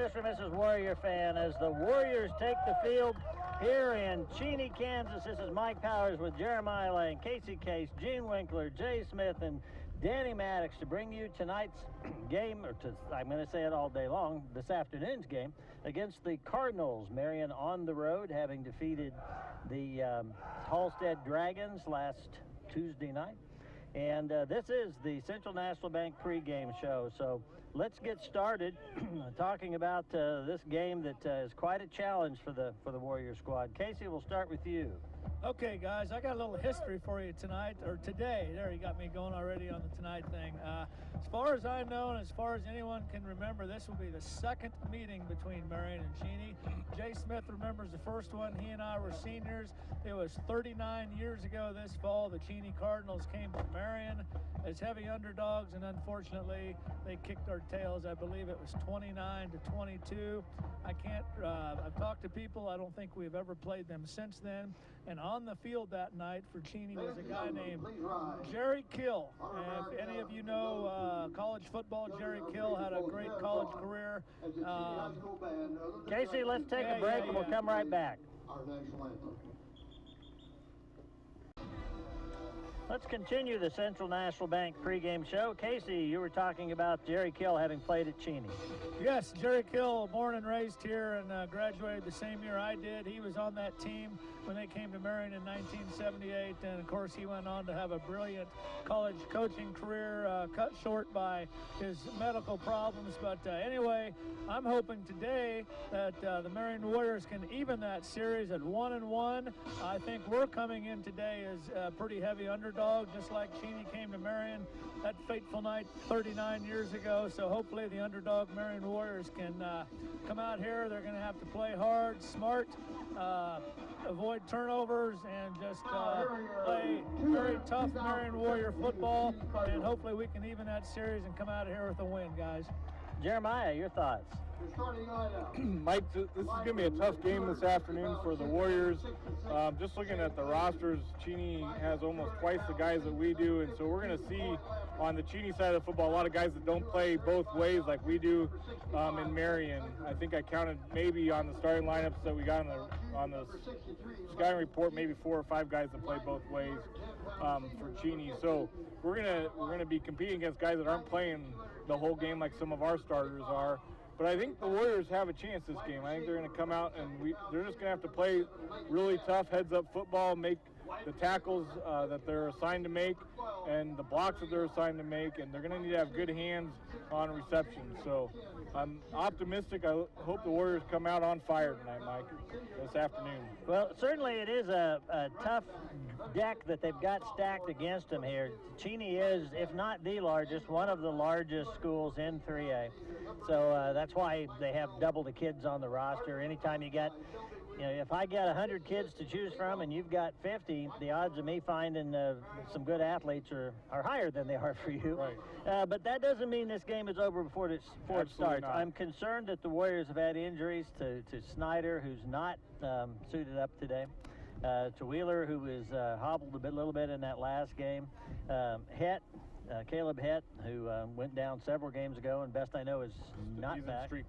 Mr. and Mrs. Warrior fan, as the Warriors take the field here in Cheney, Kansas. This is Mike Powers with Jeremiah Lane, Casey Case, Gene Winkler, Jay Smith, and Danny Maddox to bring you tonight's game, I'm going to say it all day long, this afternoon's game against the Cardinals. Marion on the road, having defeated the Halstead Dragons last Tuesday night. And this is the Central National Bank pregame show. So let's get started talking about this game that is quite a challenge for the Warrior squad. Casey, we'll start with you. Okay, guys, I got a little history for you tonight, or today. There, you got me going already on the tonight thing. As far as I know, and as far as anyone can remember, this will be the second meeting between Marion and Cheney. Jay Smith remembers the first one. He and I were seniors. It was 39 years ago this fall. The Cheney Cardinals came to Marion as heavy underdogs, and unfortunately, they kicked our tails. I believe it was 29-22. I've talked to people. I don't think we've ever played them since then. And on the field that night for Cheney was a guy named Jerry Kill. And if any of you know college football, Jerry Kill had a great college career. Casey, let's take a break and we'll come right back. Let's continue the Central National Bank pregame show. Casey, you were talking about Jerry Kill having played at Cheney. Yes, Jerry Kill, born and raised here and graduated the same year I did. He was on that team when they came to Marion in 1978, and of course he went on to have a brilliant college coaching career, cut short by his medical problems. But anyway, I'm hoping today that the Marion Warriors can even that series at 1-1. I think we're coming in today as a pretty heavy underdog, just like Cheney came to Marion that fateful night 39 years ago. So hopefully the underdog Marion Warriors can come out here. They're going to have to play hard, smart, avoid turnovers, and just play very tough Marion Warrior football, and hopefully we can even that series and come out of here with a win, guys. Jeremiah, your thoughts? Mike, this is going to be a tough game this afternoon for the Warriors. Just looking at the rosters, Cheney has almost twice the guys that we do, and so we're going to see on the Cheney side of the football a lot of guys that don't play both ways like we do in Marion. I think I counted maybe on the starting lineups that we got on the scouting report, maybe 4 or 5 guys that play both ways for Cheney. So we're gonna be competing against guys that aren't playing the whole game like some of our starters are. But I think the Warriors have a chance this game. I think they're going to come out and they're just going to have to play really tough, heads-up football, make the tackles that they're assigned to make and the blocks that they're assigned to make, and they're going to need to have good hands on reception. So I'm optimistic. I hope the Warriors come out on fire tonight, Mike, this afternoon. Well, certainly it is a tough deck that they've got stacked against them here. Cheney is, if not the largest, one of the largest schools in 3A. So that's why they have double the kids on the roster. Anytime you got, if I get 100 kids to choose from and you've got 50, the odds of me finding some good athletes are higher than they are for you. Right. But that doesn't mean this game is over before it starts. Not. I'm concerned that the Warriors have had injuries to Snyder, who's not suited up today. To Wheeler, who was hobbled a little bit in that last game. Caleb Hett, who went down several games ago, and best I know is not He's back. Street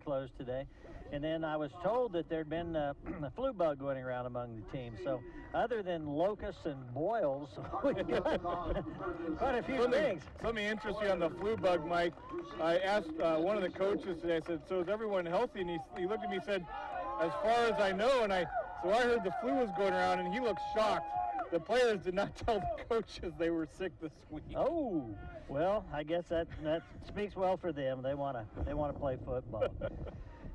closed today. And then I was told that there'd been a flu bug going around among the teams. So other than locusts and boils, we've got quite a few things. Something interesting on the flu bug, Mike. I asked one of the coaches today, I said, so is everyone healthy? And he looked at me and said, as far as I know, so I heard the flu was going around, and he looked shocked. The players did not tell the coaches they were sick this week. Oh, well, I guess that speaks well for them. They want to play football.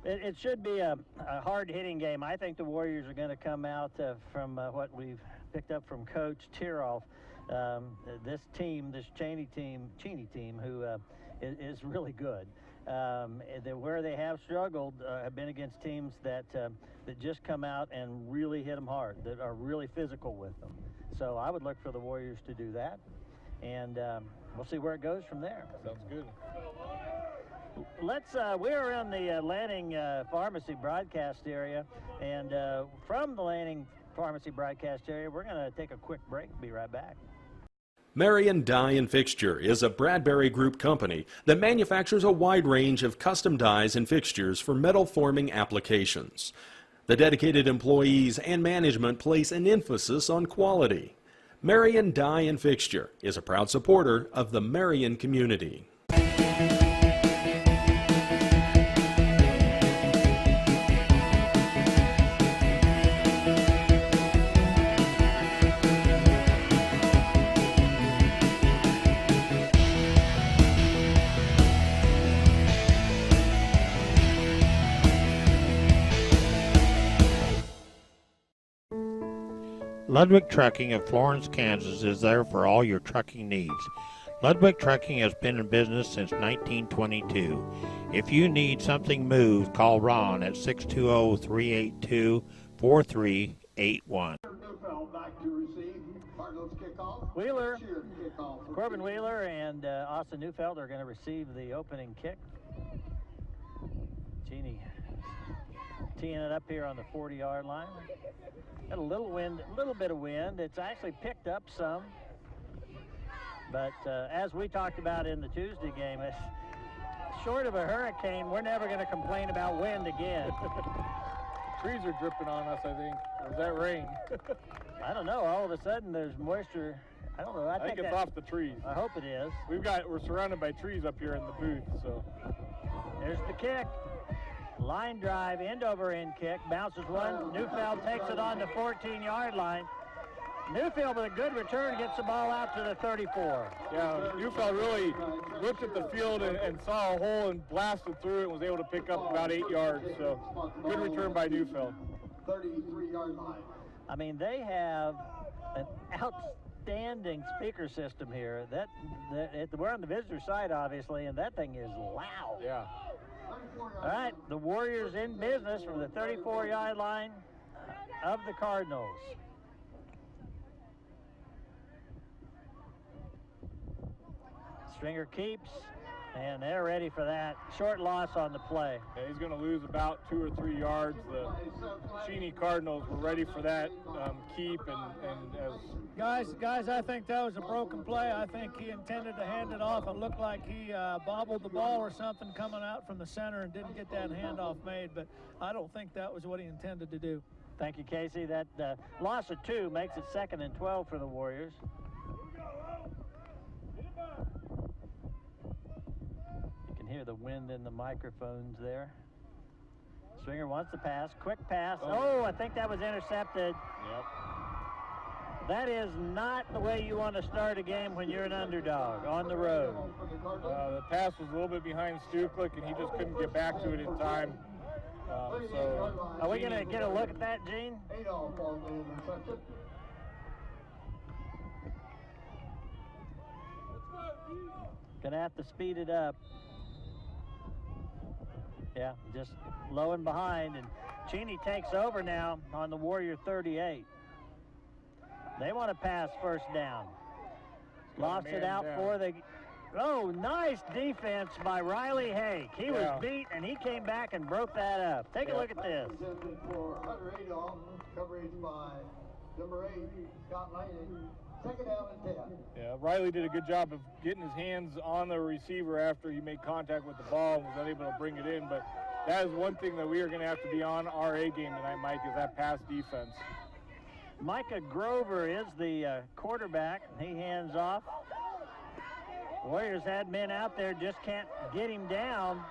It should be a hard-hitting game. I think the Warriors are going to come out from what we've picked up from Coach Tiroff. This Cheney team, who is really good. Where they have struggled have been against teams that just come out and really hit them hard, that are really physical with them. So I would look for the Warriors to do that, and we'll see where it goes from there. Sounds good. We're in the Lanning Pharmacy broadcast area, and from the Lanning Pharmacy broadcast area, we're going to take a quick break. Be right back. Marion Die and Fixture is a Bradbury Group company that manufactures a wide range of custom dies and fixtures for metal forming applications. The dedicated employees and management place an emphasis on quality. Marion Die and Fixture is a proud supporter of the Marion community. Ludwig Trucking of Florence, Kansas is there for all your trucking needs. Ludwig Trucking has been in business since 1922. If you need something moved, call Ron at 620-382-4381. Wheeler, Corbin Wheeler and Austin Neufeld are going to receive the opening kick. Cheney teeing it up here on the 40-yard line. Got a little wind, a little bit of wind. It's actually picked up some. But as we talked about in the Tuesday game, it's short of a hurricane, we're never going to complain about wind again. Trees are dripping on us, I think. Or is that rain? I don't know. All of a sudden, there's moisture. I don't know. I think it's off the trees. I hope it is. We're surrounded by trees up here in the booth, so. There's the kick. Line drive, end over end kick, bounces one. Neufeld takes it on the 14-yard line. Neufeld with a good return gets the ball out to the 34. Yeah, Neufeld really looked at the field and saw a hole and blasted through it and was able to pick up about 8 yards. So good return by Neufeld. 33-yard line. I mean, they have an outstanding speaker system here. We're on the visitor side, obviously, and that thing is loud. Yeah. All right, the Warriors in business from the 34-yard line of the Cardinals. Stringer keeps, and they're ready for that. Short loss on the play. Yeah, he's going to lose about 2 or 3 yards. The Cheney Cardinals were ready for that keep, and as Guys, I think that was a broken play. I think he intended to hand it off. It looked like he bobbled the ball or something coming out from the center and didn't get that handoff made, but I don't think that was what he intended to do. Thank you, Casey. That loss of 2 makes it 2nd and 12 for the Warriors. You can hear the wind in the microphones there. Stringer wants the pass. Quick pass. Oh, I think that was intercepted. Yep. That is not the way you want to start a game when you're an underdog on the road. The pass was a little bit behind Stuklik, and he just couldn't get back to it in time. Are we going to get a look at that, Gene? Going to have to speed it up. Yeah, just low and behind, and Cheney takes over now on the Warrior 38. They want to pass first down. Lost it out for the... Oh, nice defense by Riley Hake. He was beat, and he came back and broke that up. Take a look at this. Coverage by number 8, Scott Laney. 2nd down and 10. Yeah, Riley did a good job of getting his hands on the receiver after he made contact with the ball and was unable to bring it in. But that is one thing that we are going to have to be on our A game tonight, Mike, is that pass defense. Micah Grover is the quarterback. He hands off. Warriors had men out there, just can't get him down.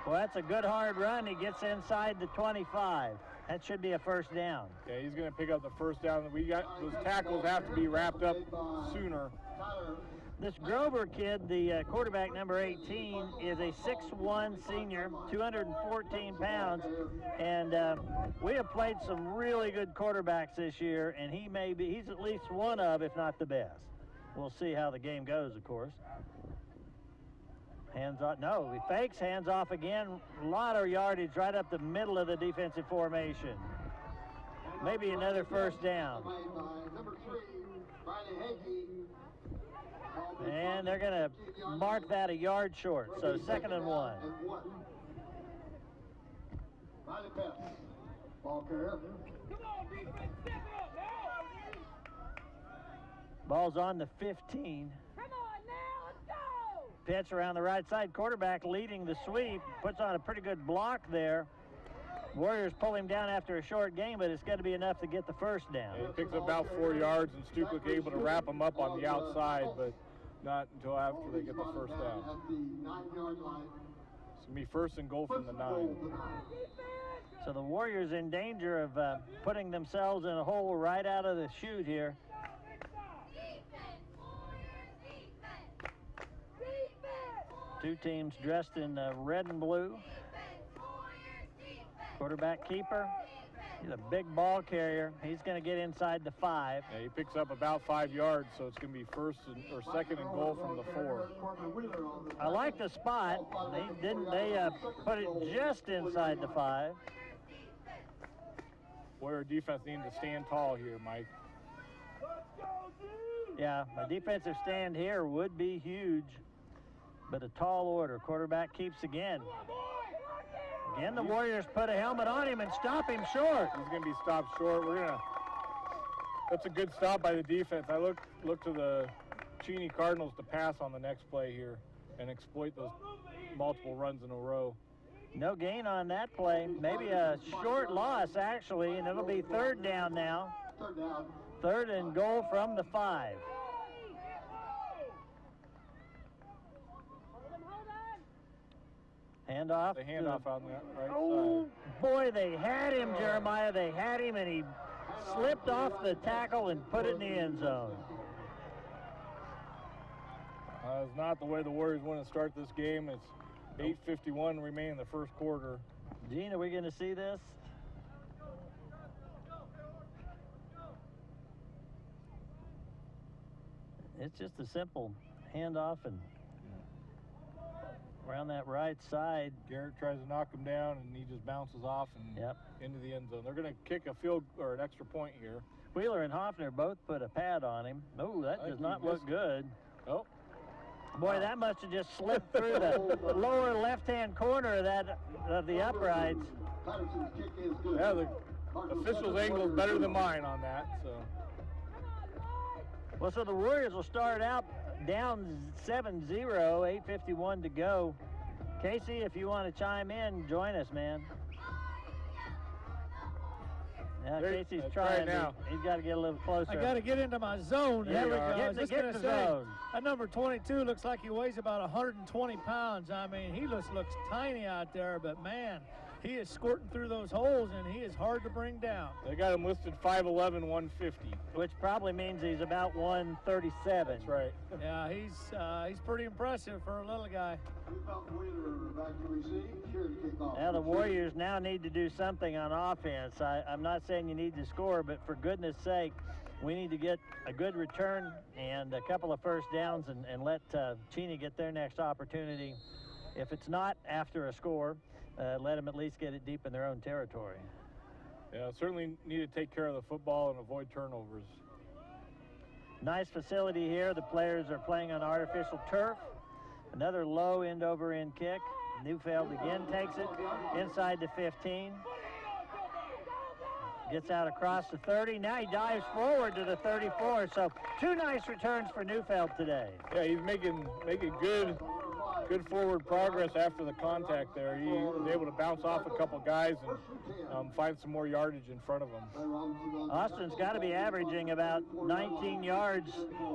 Well, that's a good hard run. He gets inside the 25. That should be a first down. Yeah, he's going to pick up the first down. Those tackles have to be wrapped up sooner. This Grover kid, the quarterback number 18, is a 6'1 senior, 214 pounds, and we have played some really good quarterbacks this year, and he's at least one of, if not the best. We'll see how the game goes, of course. Hands off. No, he fakes, hands off again. A lot of yardage right up the middle of the defensive formation. Maybe another first down. And they're going to mark that a yard short, so 2nd and 1. Ball's on the 15. Come on now, let's go! Pitch around the right side. Quarterback leading the sweep. Puts on a pretty good block there. Warriors pull him down after a short game, but it's got to be enough to get the first down. He picks up about 4 yards, and Stuklik able to wrap him up on the outside, but not until after they get the first down. It's going to be first and goal from the 9. So the Warriors in danger of putting themselves in a hole right out of the chute here. Two teams dressed in red and blue. Quarterback keeper. He's a big ball carrier. He's going to get inside the 5. Yeah, he picks up about 5 yards, so it's going to be first or second and goal from the 4. I like the spot. They put it just inside the 5. Warrior defense needing to stand tall here, Mike. Yeah, a defensive stand here would be huge, but a tall order. Quarterback keeps again. Again, the Warriors put a helmet on him and stop him short. He's going to be stopped short. That's a good stop by the defense. I look to the Cheney Cardinals to pass on the next play here and exploit those multiple runs in a row. No gain on that play. Maybe a short loss, actually, and it'll be third down now. Third and goal from the 5. Handoff. The handoff on the right Oh, side. boy, they had him, Jeremiah. They had him, and he slipped off the tackle and put it in the end zone. It's not the way the Warriors want to start this game. It's 8:51 remaining in the first quarter. Gene, are we going to see this? It's just a simple handoff and around that right side. Garrett tries to knock him down, and he just bounces off and into the end zone. They're going to kick a field or an extra point here. Wheeler and Hoffner both put a pad on him. Oh, that does not look good. Oh. Boy, that must have just slipped through the lower left-hand corner of the uprights. Yeah, the official's angle is better than mine on that. So. Well, so the Warriors will start out down 7-0, 8:51 to go. Casey, if you want to chime in, join us, man. Yeah, Casey's trying now. He's got to get a little closer. I got to get into my zone. Yeah, Here we go. get in the zone. That number 22 looks like he weighs about 120 pounds. I mean, he just looks tiny out there, but man, he is squirting through those holes, and he is hard to bring down. They got him listed 5'11", 150. Which probably means he's about 137. That's right. Yeah, he's pretty impressive for a little guy. Now the Warriors now need to do something on offense. I'm not saying you need to score, but for goodness sake, we need to get a good return and a couple of first downs and let Cheney get their next opportunity. If it's not after a score, let them at least get it deep in their own territory. Yeah, certainly need to take care of the football and avoid turnovers. Nice facility here. The players are playing on artificial turf. Another low end-over-end kick. Neufeld again takes it inside the 15. Gets out across the 30. Now he dives forward to the 34. So two nice returns for Neufeld today. Yeah, he's making good forward progress after the contact there. He was able to bounce off a couple guys and find some more yardage in front of him. Austin's got to be averaging about 19 yards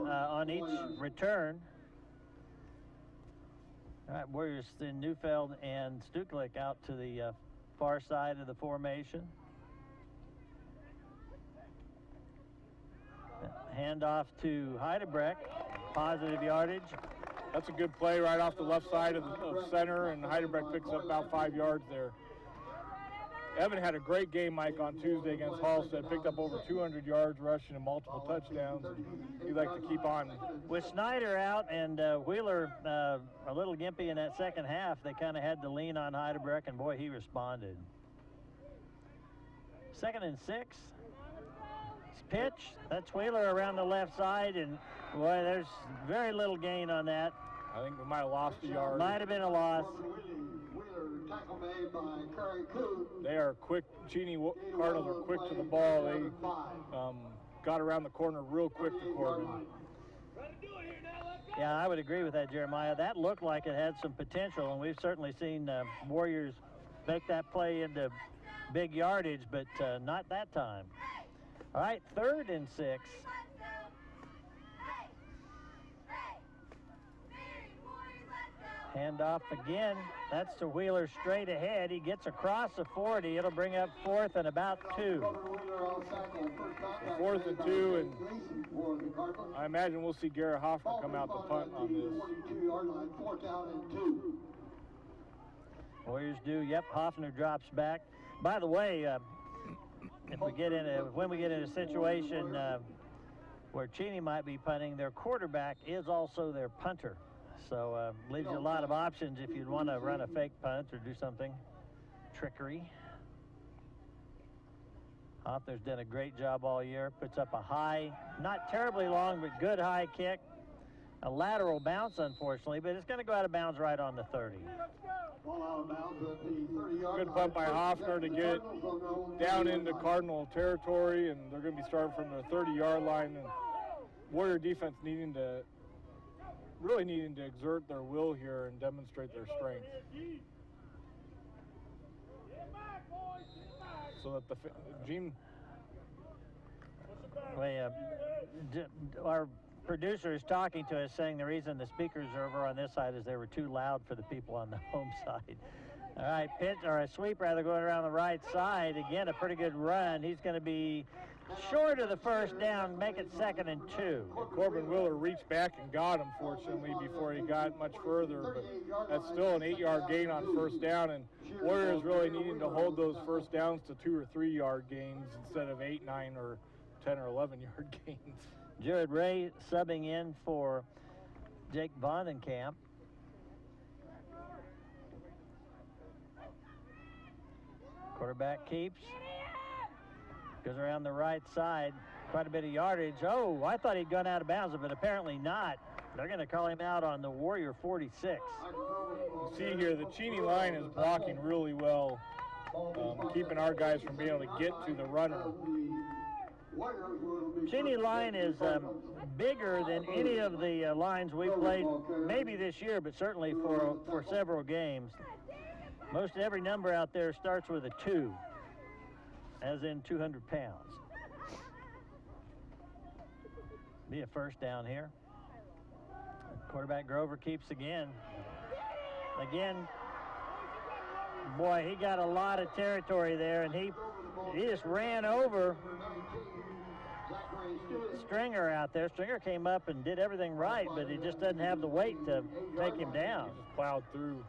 on each return. All right, Warriors in Neufeld and Stuklik out to the far side of the formation. Handoff to Heidebrecht, positive yardage. That's a good play right off the left side of center, and Heidebrecht picks up about 5 yards there. Evan had a great game, Mike, on Tuesday against Halstead. Picked up over 200 yards rushing and multiple touchdowns. He'd like to keep on. With Snyder out and Wheeler a little gimpy in that second half, they kind of had to lean on Heidebrecht, and boy, he responded. 2nd and 6. Pitch. That's Wheeler around the left side, and boy, there's very little gain on that. I think we might have lost a yard. Might have been a loss. They are quick. Cheney Cardinals are quick to the ball. They got around the corner real quick to Corbin. Yeah, I would agree with that, Jeremiah. That looked like it had some potential, and we've certainly seen Warriors make that play into big yardage, but not that time. All right, 3rd and 6. Handoff again. That's to Wheeler straight ahead. He gets across the 40. It'll bring up 4th and about 2. 4th and 2, and I imagine we'll see Garrett Hoffner come out to punt on this. Warriors do. Yep, Hoffner drops back. By the way, when we get in a situation where Cheney might be punting, their quarterback is also their punter. So leaves you a lot of options if you'd want to run a fake punt or do something trickery. Hoffner's done a great job all year. Puts up a high, not terribly long, but good high kick. A lateral bounce, unfortunately, but it's going to go out of bounds right on the 30. Good punt by Hoffner to get it down into Cardinal territory, and they're going to be starting from the 30-yard line. And Warrior defense really needing to exert their will here and demonstrate their strength, so that the Gene. Our producer is talking to us, saying the reason the speakers are over on this side is they were too loud for the people on the home side. All right, a sweep rather, going around the right side. Again, a pretty good run. He's going to be short of the first down, make it 2nd and 2. And Corbin Wheeler reached back and got him, fortunately, before he got much further, but that's still an 8-yard gain on first down, and Warriors really needing to hold those first downs to 2 or 3 yard gains instead of 8, 9, or 10 or 11-yard gains. Jared Ray subbing in for Jake Vondenkamp. Quarterback keeps. Goes around the right side. Quite a bit of yardage. Oh, I thought he'd gone out of bounds, but apparently not. They're going to call him out on the Warrior 46. You see here, the Cheney line is blocking really well, keeping our guys from being able to get to the runner. Cheney line is bigger than any of the lines we've played, maybe this year, but certainly for several games. Most every number out there starts with a 2, as in 200 pounds. Be a first down here. Quarterback Grover keeps again. Boy, he got a lot of territory there, and he just ran over Stringer out there. Stringer came up and did everything right, but he just doesn't have the weight to take him down. He just plowed through.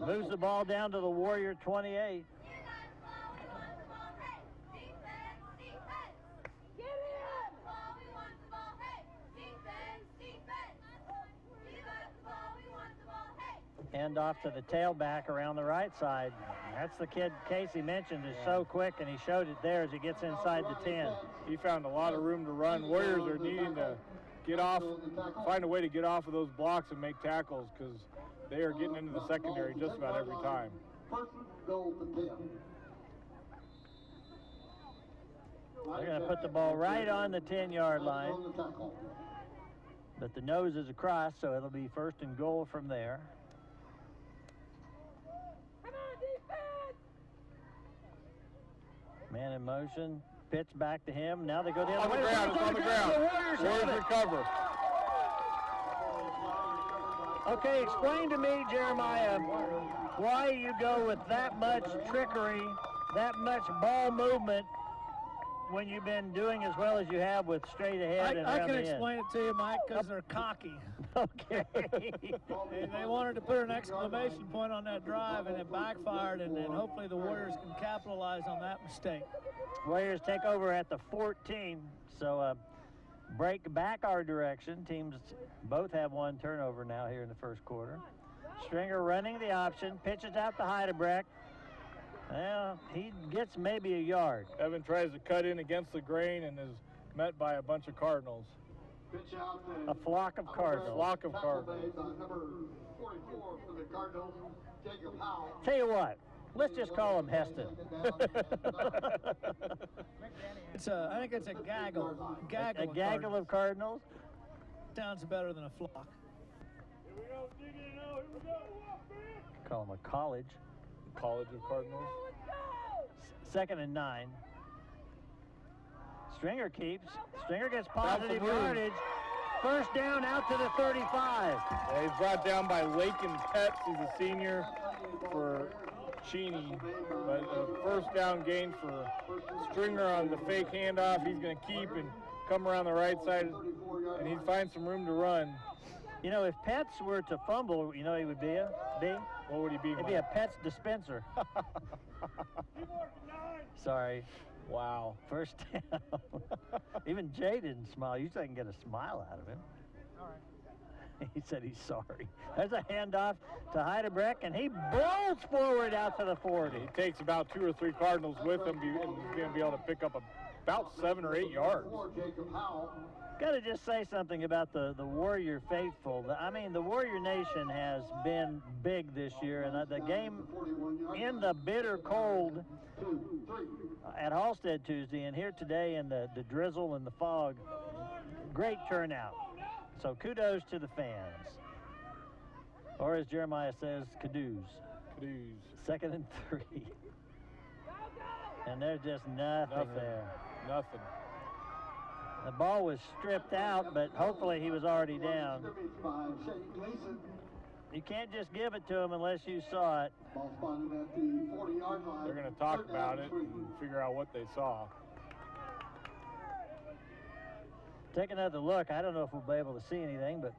Moves the ball down to the Warrior 28. Hand off to the tailback around the right side. That's the kid Casey mentioned is so quick, and he showed it there as he gets inside the 10. He found a lot of room to run. Warriors are needing to get off, find a way to get off of those blocks and make tackles, because they are getting into the secondary just about every time. They're going to put the ball right on the 10-yard line. But the nose is across, so it'll be 1st and goal from there. Man in motion, pitch back to him. Now they go the other way. It's on the ground. Warriors recover. Okay, explain to me, Jeremiah, why you go with that much trickery, that much ball movement when you've been doing as well as you have with straight ahead and around the end. I can explain it to you, Mike, because they're cocky. Okay. They wanted to put an exclamation point on that drive, and it backfired, and hopefully the Warriors can capitalize on that mistake. Warriors take over at the 14, so break back our direction. Teams both have 1 turnover now here in the first quarter. Stringer running the option, pitches out to Heidebrecht. Well, he gets maybe a yard. Evan tries to cut in against the grain and is met by a bunch of Cardinals. A flock of Cardinals. Flock of Cardinals. Number 44 for the Cardinals, Jacob Howell. Tell you what, Let's just call him Heston. I think it's a gaggle. A gaggle of cardinals. Sounds better than a flock. Call him a college. College of Cardinals. Second and 9. Stringer keeps. Stringer gets positive yardage. First down out to the 35. Yeah, he's brought down by Lakin Petts. He's a senior for Cheney. But a first down gain for Stringer on the fake handoff. He's going to keep and come around the right side, and he'd find some room to run. You know, if Petts were to fumble, you know he would be? What would he be? He'd be a Petts dispenser. Sorry. Wow. First down. Even Jay didn't smile. Usually I can get a smile out of him. All right. He said he's sorry. There's a handoff to Heidebrecht, and he blows forward out to the 40. He takes about 2 or 3 Cardinals with him, and he's going to be able to pick up about 7 or 8 yards. Got to just say something about the Warrior faithful. I mean, the Warrior Nation has been big this year, and the game in the bitter cold at Halstead Tuesday and here today in the drizzle and the fog, great turnout. So kudos to the fans. Or as Jeremiah says, kadoos. Kadoos. Second and 3. And there's just nothing there. Nothing. The ball was stripped out, but hopefully he was already down. You can't just give it to him unless you saw it. They're going to talk about it and figure out what they saw. Take another look. I don't know if we'll be able to see anything, but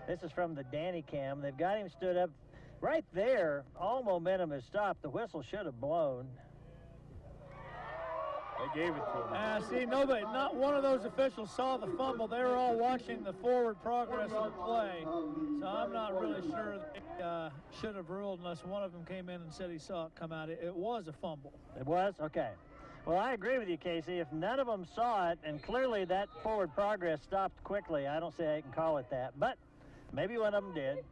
this is from the Danny cam. They've got him stood up right there. All momentum has stopped. The whistle should have blown. They gave it to him. See, not one of those officials saw the fumble. They were all watching the forward progress of the play. So I'm not really sure they should have ruled unless one of them came in and said he saw it come out. It was a fumble. It was? Okay. Well, I agree with you, Casey. If none of them saw it, and clearly that forward progress stopped quickly, I don't see how you can call it that. But maybe one of them did.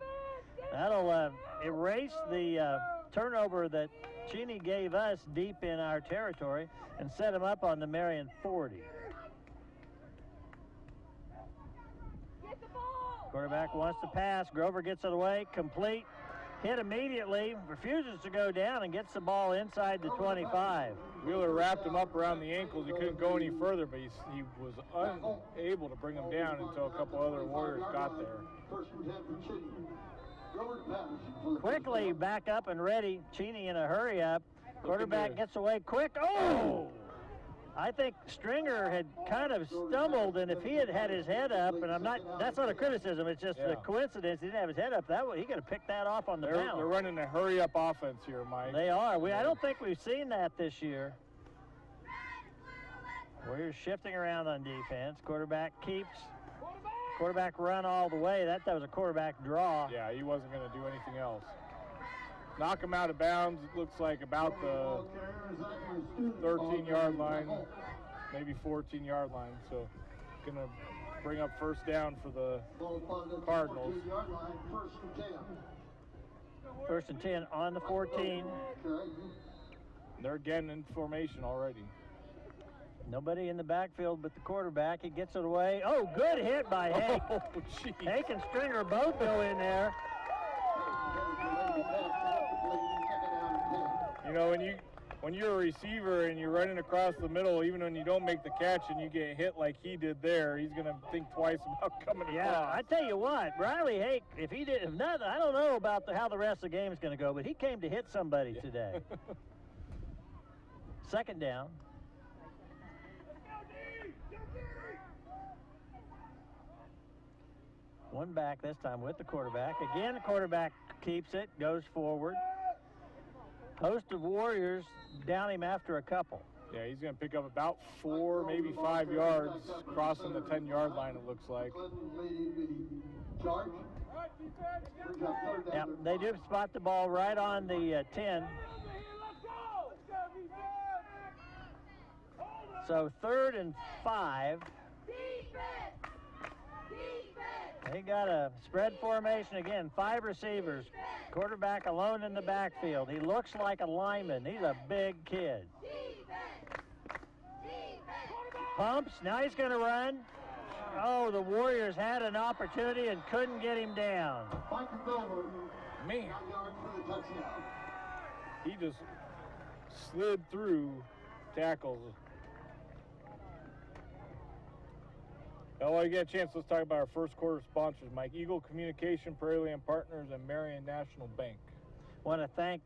That'll erase the turnover that Cheney gave us deep in our territory and set him up on the Marion 40. Quarterback wants to pass. Grover gets it away, complete. Hit immediately, refuses to go down, and gets the ball inside the 25. Wheeler wrapped him up around the ankles. He couldn't go any further, but he was unable to bring him down until a couple other Warriors got there. Quickly back up and ready. Cheney in a hurry up. Quarterback gets away quick. Oh! I think Stringer had kind of stumbled, and if he had had his head up, and that's not a criticism, it's just a coincidence, he didn't have his head up, he could have picked that off on the bounce. They're running a hurry-up offense here, Mike. They are. I don't think we've seen that this year. We're shifting around on defense. Quarterback keeps. Quarterback run all the way. That was a quarterback draw. Yeah, he wasn't going to do anything else. Knock him out of bounds. It looks like about the 13-yard line, maybe 14-yard line. So going to bring up first down for the Cardinals. First and 10 on the 14. They're again in formation already. Nobody in the backfield but the quarterback. He gets it away. Oh, good hit by Hake. Oh, geez. Hake and Stringer both go in there. You know, when you're a receiver and you're running across the middle, even when you don't make the catch and you get hit like he did there, he's going to think twice about coming across. Yeah, I tell you what, Riley Hake, if nothing, I don't know about how the rest of the game is going to go, but he came to hit somebody today. Second down. One back this time with the quarterback. Again, the quarterback keeps it, goes forward. Host of Warriors down him after a couple. Yeah, he's going to pick up about 4, maybe 5 yards, crossing the 10-yard line, it looks like. Yeah, they do spot the ball right on the 10. So 3rd and 5. They got a spread formation again, 5 receivers. Quarterback alone in the backfield. He looks like a lineman. He's a big kid. Pumps, now he's going to run. Oh, the Warriors had an opportunity and couldn't get him down. Man, he just slid through tackles. Now, while you get a chance, let's talk about our first quarter sponsors, Mike. Eagle Communication, Prairie Land Partners, and Marion National Bank. Want to thank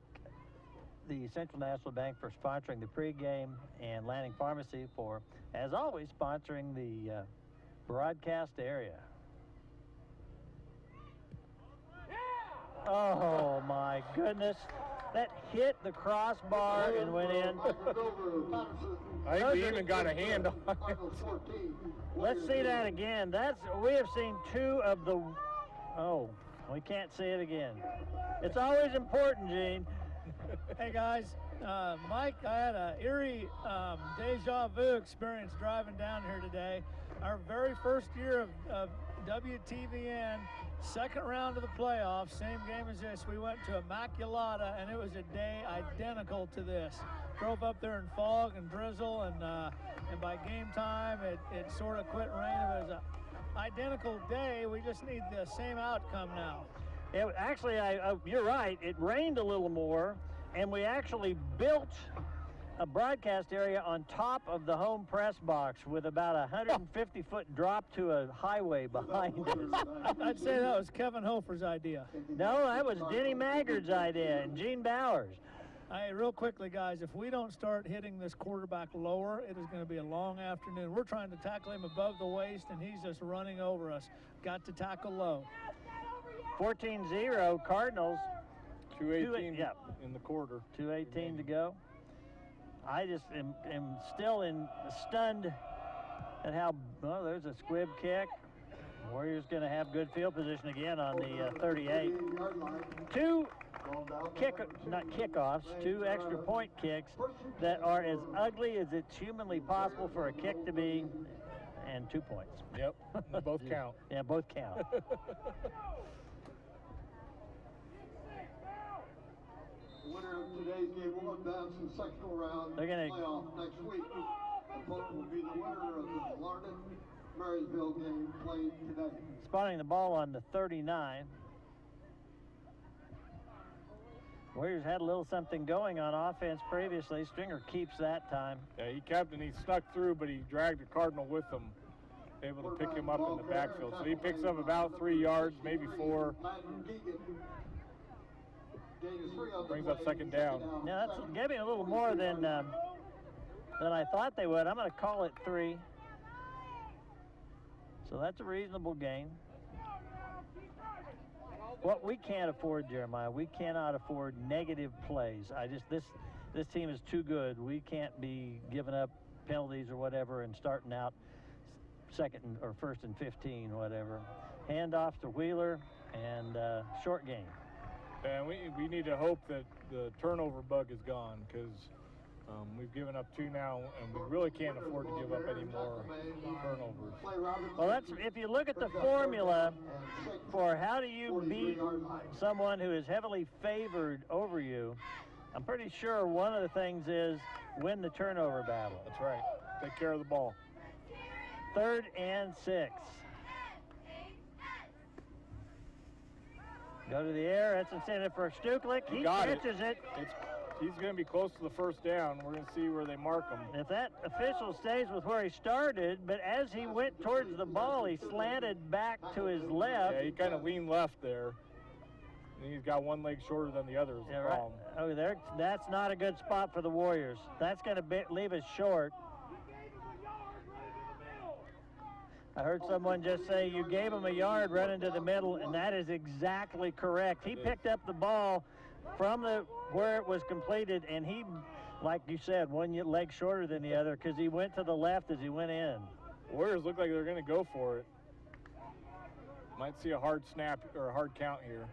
the Central National Bank for sponsoring the pregame and Lanning Pharmacy for, as always, sponsoring the broadcast area. Oh, my goodness. That hit the crossbar and went in. I think we even got a hand on it. Let's see that again. We have seen 2 of the... Oh, we can't see it again. It's always important, Gene. Hey, guys. Mike, I had an eerie deja vu experience driving down here today. Our very first year of WTVN, second round of the playoffs, same game as this. We went to Immaculata, and it was a day identical to this. Drove up there in fog and drizzle, and by game time, it sort of quit raining. It was an identical day. We just need the same outcome now. Actually, you're right. It rained a little more, and we actually built a broadcast area on top of the home press box with about a 150-foot drop to a highway behind us. I'd say that was Kevin Hofer's idea. No, that was Denny Maggard's idea and Gene Bowers. Hey, real quickly, guys, if we don't start hitting this quarterback lower, it is going to be a long afternoon. We're trying to tackle him above the waist, and he's just running over us. Got to tackle low. 14-0 Cardinals. 2:18 in the quarter. 2:18 to go. I just am still stunned at how, well, there's a squib kick. Warriors going to have good field position again on the 38. 2 2 extra point kicks that are as ugly as it's humanly possible for a kick to be, and 2 points. Yep, they both count. Yeah, both count. Winner of today's game will advance in sectional round They're gonna playoff next week. The opponent will be the winner of the Larned-Marysville game played today. Spotting the ball on the 39. Warriors had a little something going on offense previously. Stringer keeps that time. Yeah, he kept and he snuck through, but he dragged the Cardinal with him, able to pick him up in the backfield. So he picks up about 3 yards, maybe 4. Brings up second down. Now that's giving a little more than I thought they would. I'm going to call it 3. So that's a reasonable gain. What we can't afford, Jeremiah, we cannot afford negative plays. This team is too good. We can't be giving up penalties or whatever and starting out second or first and 15, whatever. Handoff to Wheeler and short gain. And we need to hope that the turnover bug is gone, because we've given up 2 now, and we really can't afford to give up any more turnovers. Well, that's, if you look at the formula for how do you beat someone who is heavily favored over you, I'm pretty sure one of the things is win the turnover battle. That's right. Take care of the ball. 3rd and 6. Go to the air. That's intended for Stuklik. He catches it. He's going to be close to the first down. We're going to see where they mark him. If that official stays with where he started, but as he went towards the ball, he slanted back to his left. Yeah, he kind of leaned left there. And he's got one leg shorter than the other is the problem. Oh, that's not a good spot for the Warriors. That's going to leave us short. I heard someone just say you gave him a yard running to the middle, and that is exactly correct. He picked up the ball from where it was completed, and he, like you said, one leg shorter than the other because he went to the left as he went in. Warriors look like they're going to go for it. Might see a hard snap or a hard count here.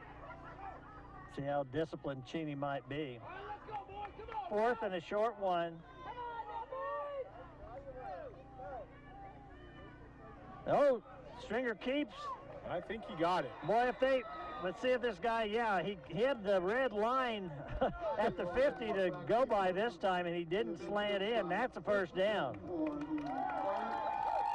See how disciplined Cheney might be. 4th and a short 1. Oh, Stringer keeps. I think he got it. Boy, let's see if this guy, yeah, he hit the red line at the 50 to go by this time, and he didn't slant in. That's a first down.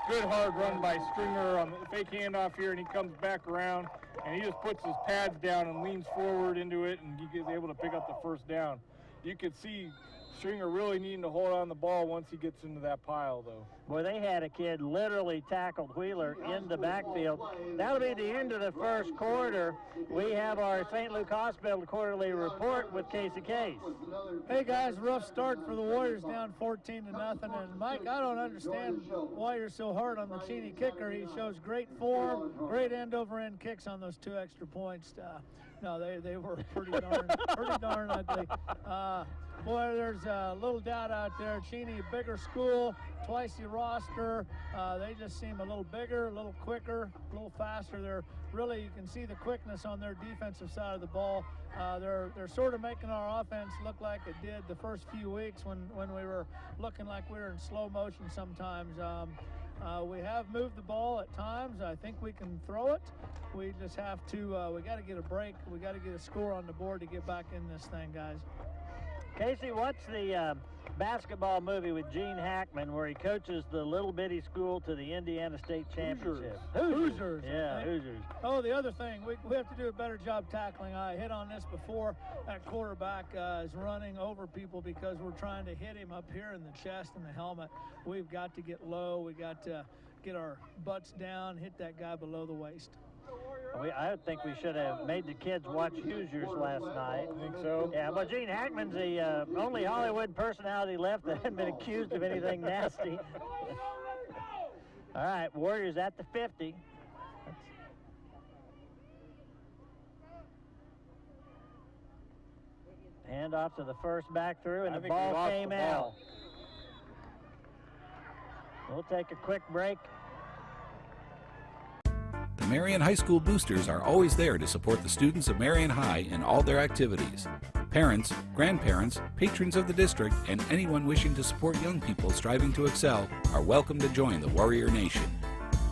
Good hard run by Stringer on the fake handoff here, and he comes back around, and he just puts his pads down and leans forward into it, and he gets able to pick up the first down. You could see Stringer really needing to hold on the ball once he gets into that pile, though. Boy, they had a kid literally tackled Wheeler in the backfield. That'll be the end of the first quarter. We have our St. Luke Hospital quarterly report with Casey Case. Hey guys, rough start for the Warriors, down 14-0. And Mike, I don't understand why you're so hard on the Cheney kicker. He shows great form, great end-over-end kicks on those 2 extra points. No, they were pretty darn ugly. Boy, there's a little doubt out there. Cheney, bigger school, twice the roster. They just seem a little bigger, a little quicker, a little faster. They're really, you can see the quickness on their defensive side of the ball. They're sort of making our offense look like it did the first few weeks when we were looking like we were in slow motion sometimes. We have moved the ball at times. I think we can throw it. We just have to, we got to get a break. We got to get a score on the board to get back in this thing, guys. Casey, what's the basketball movie with Gene Hackman where he coaches the little bitty school to the Indiana State Championship? Hoosiers. Yeah, Hoosiers. Oh, the other thing, we have to do a better job tackling. I hit on this before. That quarterback is running over people because we're trying to hit him up here in the chest and the helmet. We've got to get low. We got to get our butts down, hit that guy below the waist. I think we should have made the kids watch Hoosiers last night. I think so. Yeah, but Gene Hackman's the only Hollywood personality left that hasn't been accused of anything nasty. All right, Warriors at the 50. Hand off to the first back through, and the ball came out. We'll take a quick break. The Marion High School Boosters are always there to support the students of Marion High in all their activities. Parents, grandparents, patrons of the district, and anyone wishing to support young people striving to excel are welcome to join the Warrior Nation.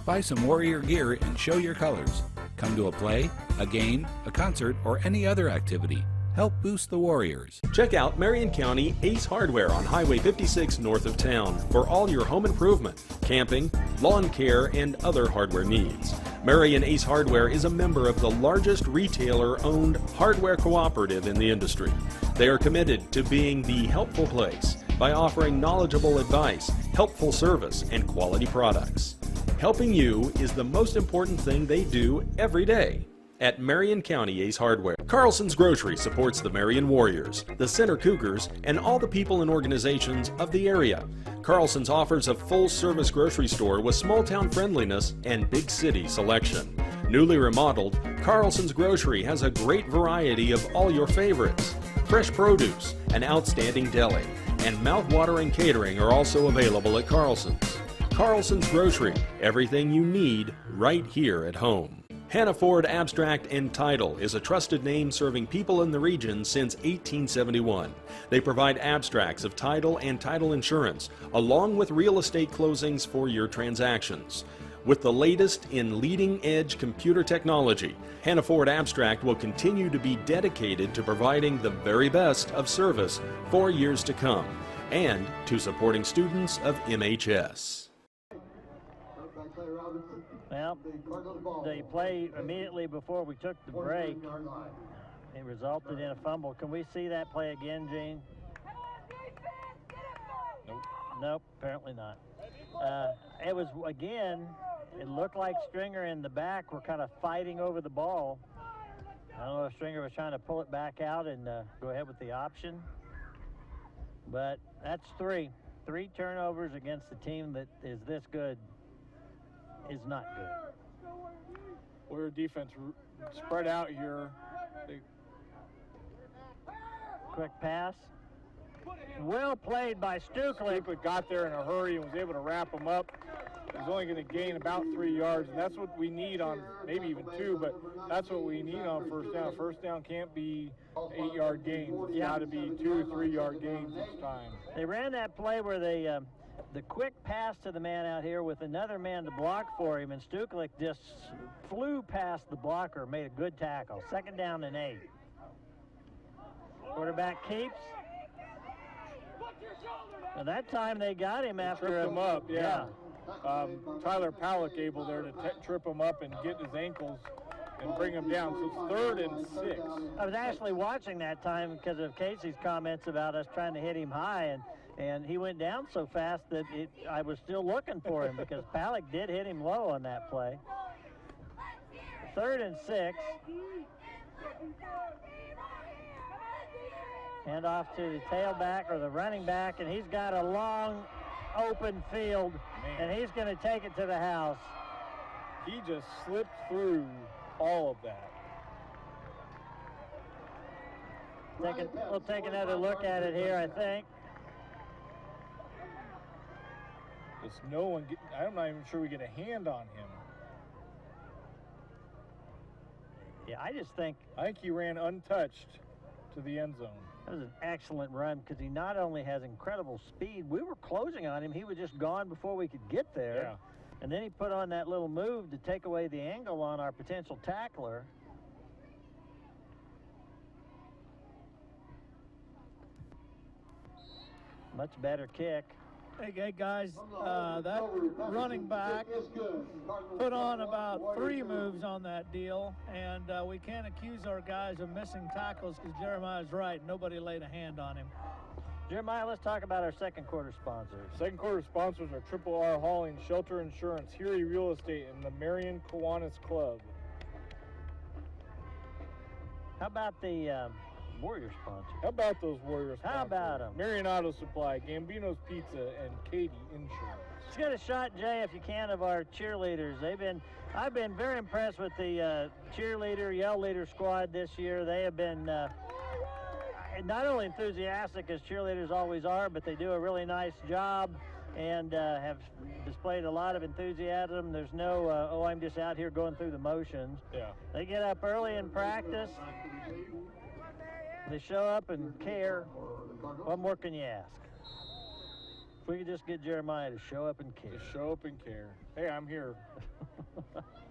Buy some Warrior gear and show your colors. Come to a play, a game, a concert, or any other activity. Help boost the Warriors. Check out Marion County Ace Hardware on Highway 56 north of town for all your home improvement, camping, lawn care, and other hardware needs. Marion Ace Hardware is a member of the largest retailer-owned hardware cooperative in the industry. They are committed to being the helpful place by offering knowledgeable advice, helpful service, and quality products. Helping you is the most important thing they do every day at Marion County Ace Hardware. Carlson's Grocery supports the Marion Warriors, the Center Cougars, and all the people and organizations of the area. Carlson's offers a full-service grocery store with small-town friendliness and big city selection. Newly remodeled, Carlson's Grocery has a great variety of all your favorites. Fresh produce, an outstanding deli, and mouth-watering catering are also available at Carlson's. Carlson's Grocery, everything you need right here at home. Hannah Ford Abstract and Title is a trusted name serving people in the region since 1871. They provide abstracts of title and title insurance, along with real estate closings for your transactions. With the latest in leading-edge computer technology, Hannah Ford Abstract will continue to be dedicated to providing the very best of service for years to come and to supporting students of MHS. Well, the play immediately before we took the break, it resulted in a fumble. Can we see that play again, Gene? Nope, apparently not. It was, again, it looked like Stringer and the back were kind of fighting over the ball. I don't know if Stringer was trying to pull it back out and go ahead with the option. But that's three. 3 turnovers against a team that is this good is not good. Warrior defense spread out here. Quick pass. Well played by Stuklik. Stuklik got there in a hurry and was able to wrap him up. He's only going to gain about 3 yards, and that's what we need on, maybe even 2, but that's what we need on first down. First down can't be 8-yard gains. It's got to be 2 or 3 yard gains each time. They ran that play where they the quick pass to the man out here with another man to block for him, and Stuklik just flew past the blocker, made a good tackle. 2nd down and 8. Quarterback keeps. And that time they got him after Tripped him up, yeah. Tyler Palak able there to trip him up and get his ankles and bring him down. So it's 3rd and 6. I was actually watching that time because of Casey's comments about us trying to hit him high, and he went down so fast that I was still looking for him because Palak did hit him low on that play. 3rd and 6. Hand off to the tailback or the running back, and he's got a long open field, and he's going to take it to the house. He just slipped through all of that. We'll take another look at it here, I think. Just no one, I'm not even sure we get a hand on him. Yeah, I think he ran untouched to the end zone. That was an excellent run because he not only has incredible speed, we were closing on him. He was just gone before we could get there. Yeah. And then he put on that little move to take away the angle on our potential tackler. Much better kick. Hey guys, that running back put on about 3 moves on that deal, and we can't accuse our guys of missing tackles because Jeremiah's right. Nobody laid a hand on him. Jeremiah, let's talk about our 2nd quarter sponsors. 2nd quarter sponsors are Triple R Hauling, Shelter Insurance, Huey Real Estate, and the Marion Kiwanis Club. How about the Warrior sponsors? How about those Warrior sponsors? How about them? Marion Auto Supply, Gambino's Pizza, and Katie Insurance. Let's get a shot, Jay, if you can, of our cheerleaders. I've been very impressed with the cheerleader, yell leader squad this year. They have been not only enthusiastic as cheerleaders always are, but they do a really nice job and have displayed a lot of enthusiasm. There's no, I'm just out here going through the motions. Yeah. They get up early in practice. They show up and care. What more can you ask? If we could just get Jeremiah to show up and care. To show up and care. Hey, I'm here.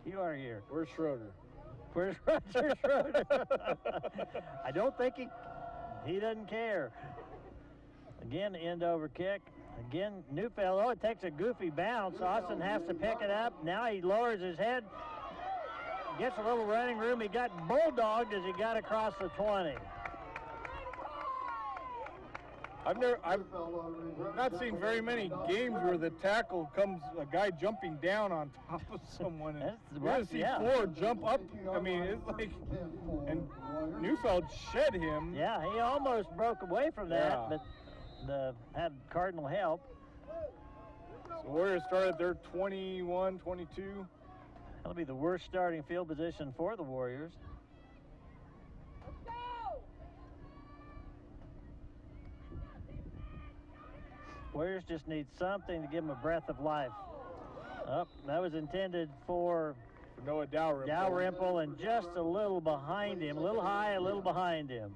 You are here. Where's Schroeder? Where's Roger Schroeder? I don't think he doesn't care. Again, end over kick. Again, Neufeld. Oh, it takes a goofy bounce. Austin has to pick it up. Now he lowers his head. Gets a little running room. He got bulldogged as he got across the 20. I've not seen very many games where the tackle comes a guy jumping down on top of someone. And we're going to see 4 jump up. I mean, it's like, and Neufeld shed him. Yeah, he almost broke away from that, but had Cardinal help. So Warriors started their 21, 22. That'll be the worst starting field position for the Warriors. Warriors just need something to give them a breath of life. Oh, that was intended for Noah Dalrymple. Dalrymple, and just a little behind him, a little high, a little behind him.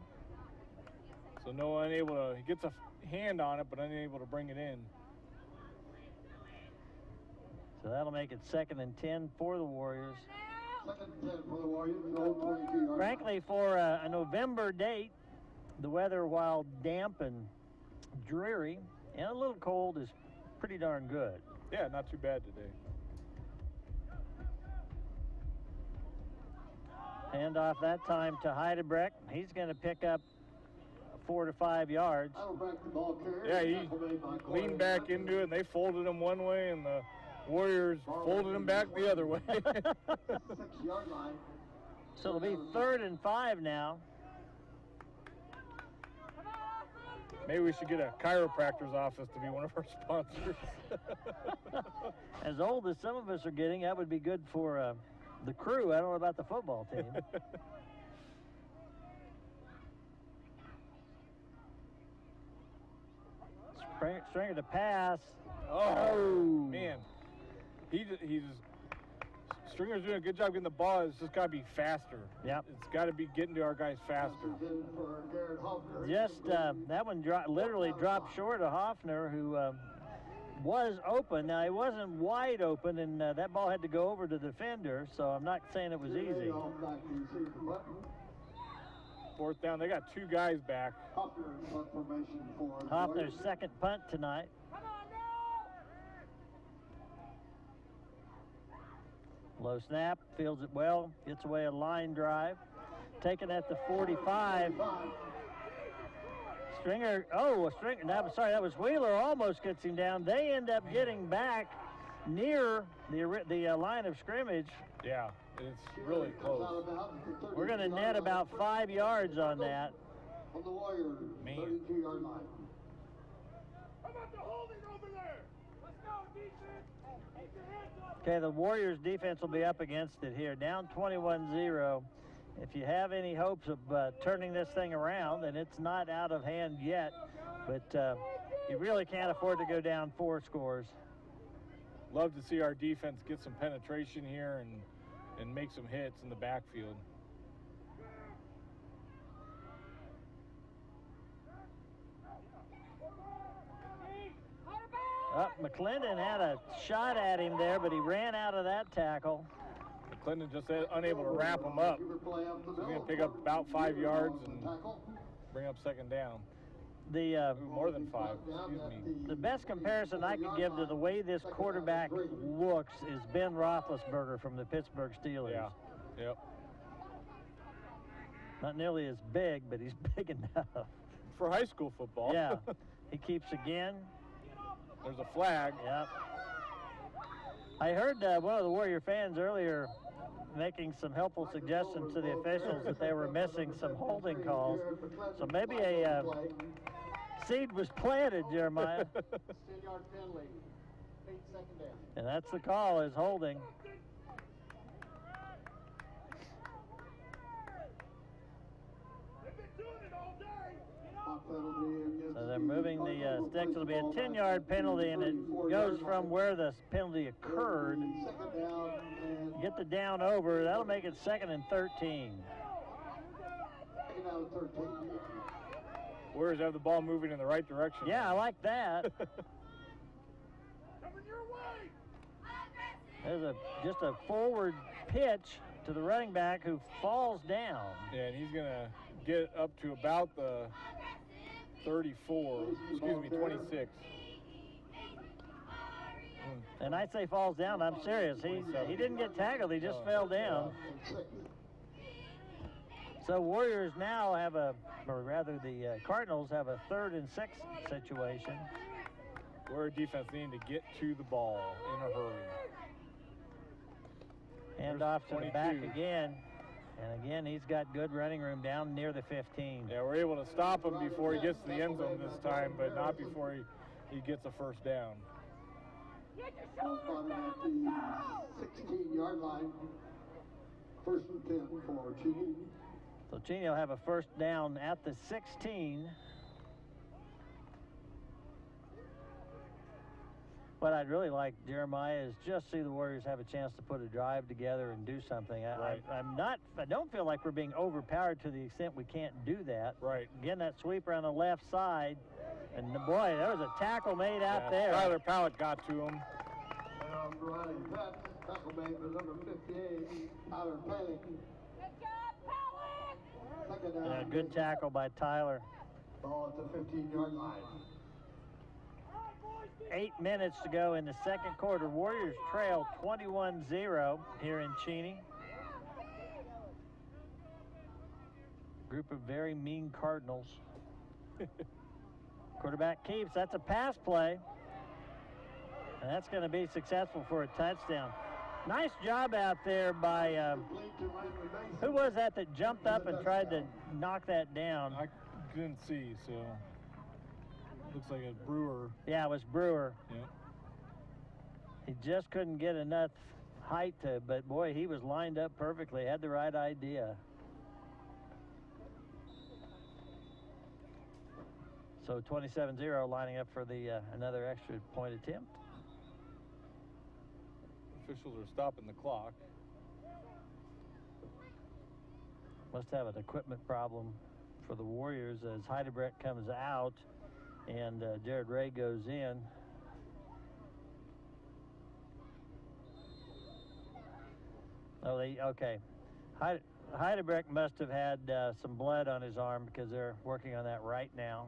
So Noah unable to, he gets a hand on it, but unable to bring it in. So that'll make it 2nd and 10 for the Warriors. 2nd and 10 for the Warriors. 22 yards. Frankly, for a November date, the weather, while damp and dreary and a little cold, is pretty darn good. Yeah, not too bad today. Hand off that time to Heidebrecht. He's going to pick up 4 to 5 yards. Yeah, he leaned back into it, and they folded him one way, and the Warriors folded him back the other way. 6-yard line. So it'll be 3rd and 5 now. Maybe we should get a chiropractor's office to be one of our sponsors. As old as some of us are getting, that would be good for the crew. I don't know about the football team. Stringer to pass. Oh, man. Stringer's doing a good job getting the ball. It's just got to be faster. Yep. It's got to be getting to our guys faster. Just that one literally dropped short of Hoffner, who was open. Now, he wasn't wide open, and that ball had to go over to the defender, so I'm not saying it was easy. Fourth down. They got 2 guys back. Hoffner's second punt tonight. Low snap, fields it well, gets away a line drive. Taken at the 45. Stringer, that was Wheeler, almost gets him down. They end up getting back near the line of scrimmage. Yeah, it's really close. We're going to net about 5 yards on that. On the Warriors, 32-yard line. How about the holding over there? Let's go, defense. Keep your hands up. Okay, the Warriors defense will be up against it here. Down 21-0. If you have any hopes of turning this thing around, then it's not out of hand yet. But you really can't afford to go down 4 scores. Love to see our defense get some penetration here and make some hits in the backfield. McClendon had a shot at him there, but he ran out of that tackle. McClendon just unable to wrap him up. He's going to pick up about 5 yards and bring up second down. More than 5, excuse me. The best comparison I could give to the way this quarterback looks is Ben Roethlisberger from the Pittsburgh Steelers. Yeah, yep. Not nearly as big, but he's big enough. For high school football. Yeah. He keeps again. There's a flag. Yep. I heard one of the Warrior fans earlier making some helpful suggestions to the officials that they were missing some holding calls. So maybe a seed was planted, Jeremiah. 10-yard penalty. 8 second down. And that's the call, is holding. So they're moving the sticks. It'll be a 10-yard penalty, and it goes from where the penalty occurred. Get the down over. That'll make it 2nd and 13. Warriors have the ball moving in the right direction. Yeah, I like that. There's just a forward pitch to the running back who falls down. Yeah, and he's going to get up to about the 34, excuse me, 26. And I say falls down, I'm serious. He didn't get tackled, he just fell down. So Warriors now have the Cardinals have a 3rd and 6 situation. Warrior defense needing to get to the ball in a hurry. Hand off to the back again. And again, he's got good running room down near the 15. Yeah, we're able to stop him before he gets to the end zone this time, but not before he gets a first down. At the 16-yard line. 1st and 10 for Cheney. So Cheney will have a first down at the 16. What I'd really like, Jeremiah, is just see the Warriors have a chance to put a drive together and do something. Right. I don't feel like we're being overpowered to the extent we can't do that. Right. Again, that sweeper on the left side. And boy, there was a tackle made out there. Tyler Pallett got to him. Riley Pett, tackle made was number 58, Tyler Pallett. Good job, Pelley! Second down. Good tackle by Tyler. Ball at the 15-yard line. 8 minutes to go in the second quarter. Warriors trail 21-0 here in Cheney. Group of very mean Cardinals. Quarterback keeps. That's a pass play. And that's going to be successful for a touchdown. Nice job out there by, who was that jumped up and tried to knock that down? I couldn't see, so looks like a Brewer. Yeah, it was Brewer. Yeah. He just couldn't get enough height to, but boy, he was lined up perfectly, had the right idea. So 27-0 lining up for the another extra point attempt. Officials are stopping the clock. Must have an equipment problem for the Warriors as Heidebrecht comes out and Jared Ray goes in. Oh, okay. Heidebrecht must have had some blood on his arm because they're working on that right now.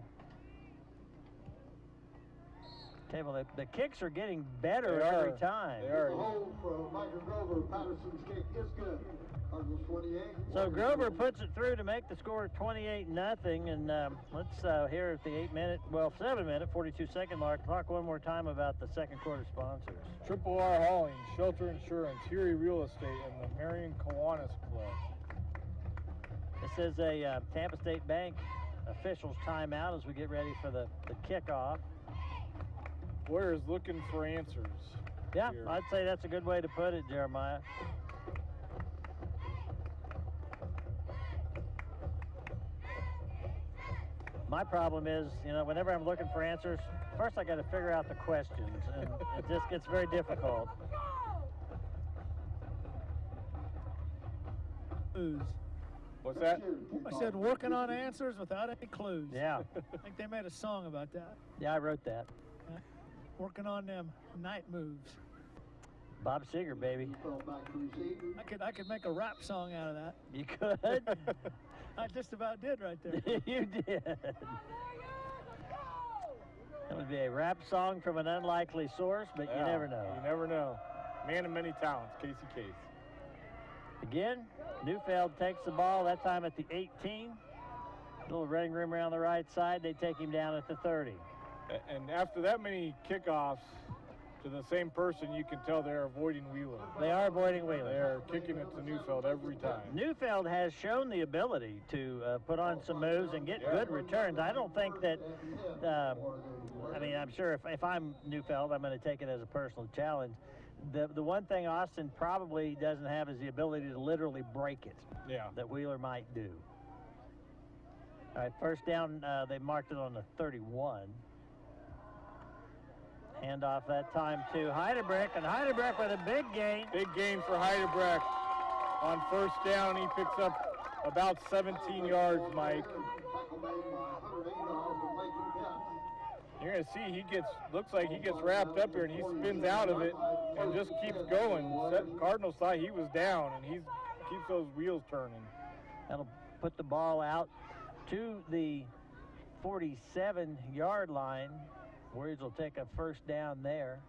Table, the kicks are getting better every time. They are. Hold from Michael Grover. Patterson's kick is good. Cardinals 28. So Grover puts it through to make the score 28-0. And let's hear at the 7-minute, 42-second mark. Talk one more time about the second quarter sponsors. Triple R Hauling, Shelter Insurance, Erie Real Estate, and the Marion Kiwanis Club. This is a Tampa State Bank officials timeout as we get ready for the kickoff. Warriors looking for answers. Yeah, here. I'd say that's a good way to put it, Jeremiah. My problem is, whenever I'm looking for answers, first I got to figure out the questions, and it just gets very difficult. Clues. What's that? I said working on answers without any clues. Yeah. I think they made a song about that. Yeah, I wrote that. Working on them night moves. Bob Seger, baby. I could make a rap song out of that. You could? I just about did right there. You did. That would be a rap song from an unlikely source, but you never know. You never know. Man of many talents, Casey Case. Again, Neufeld takes the ball, that time at the 18. Little running room around the right side. They take him down at the 30. And after that many kickoffs to the same person, you can tell they're avoiding Wheeler. They are avoiding Wheeler. They're kicking it to Neufeld every time. Neufeld has shown the ability to put on some moves and get good returns. I don't think that, I'm sure if I'm Neufeld, I'm going to take it as a personal challenge. The one thing Austin probably doesn't have is the ability to literally break it. Yeah. That Wheeler might do. All right, first down, they marked it on the 31. Hand off that time to Heidebrecht, and Heidebrecht with a big gain. Big gain for Heidebrecht. On first down, he picks up about 17 yards, Mike. You're going to see looks like he gets wrapped up here, and he spins out of it and just keeps going. Cardinals thought he was down, and he keeps those wheels turning. That'll put the ball out to the 47-yard line. Warriors will take a first down there.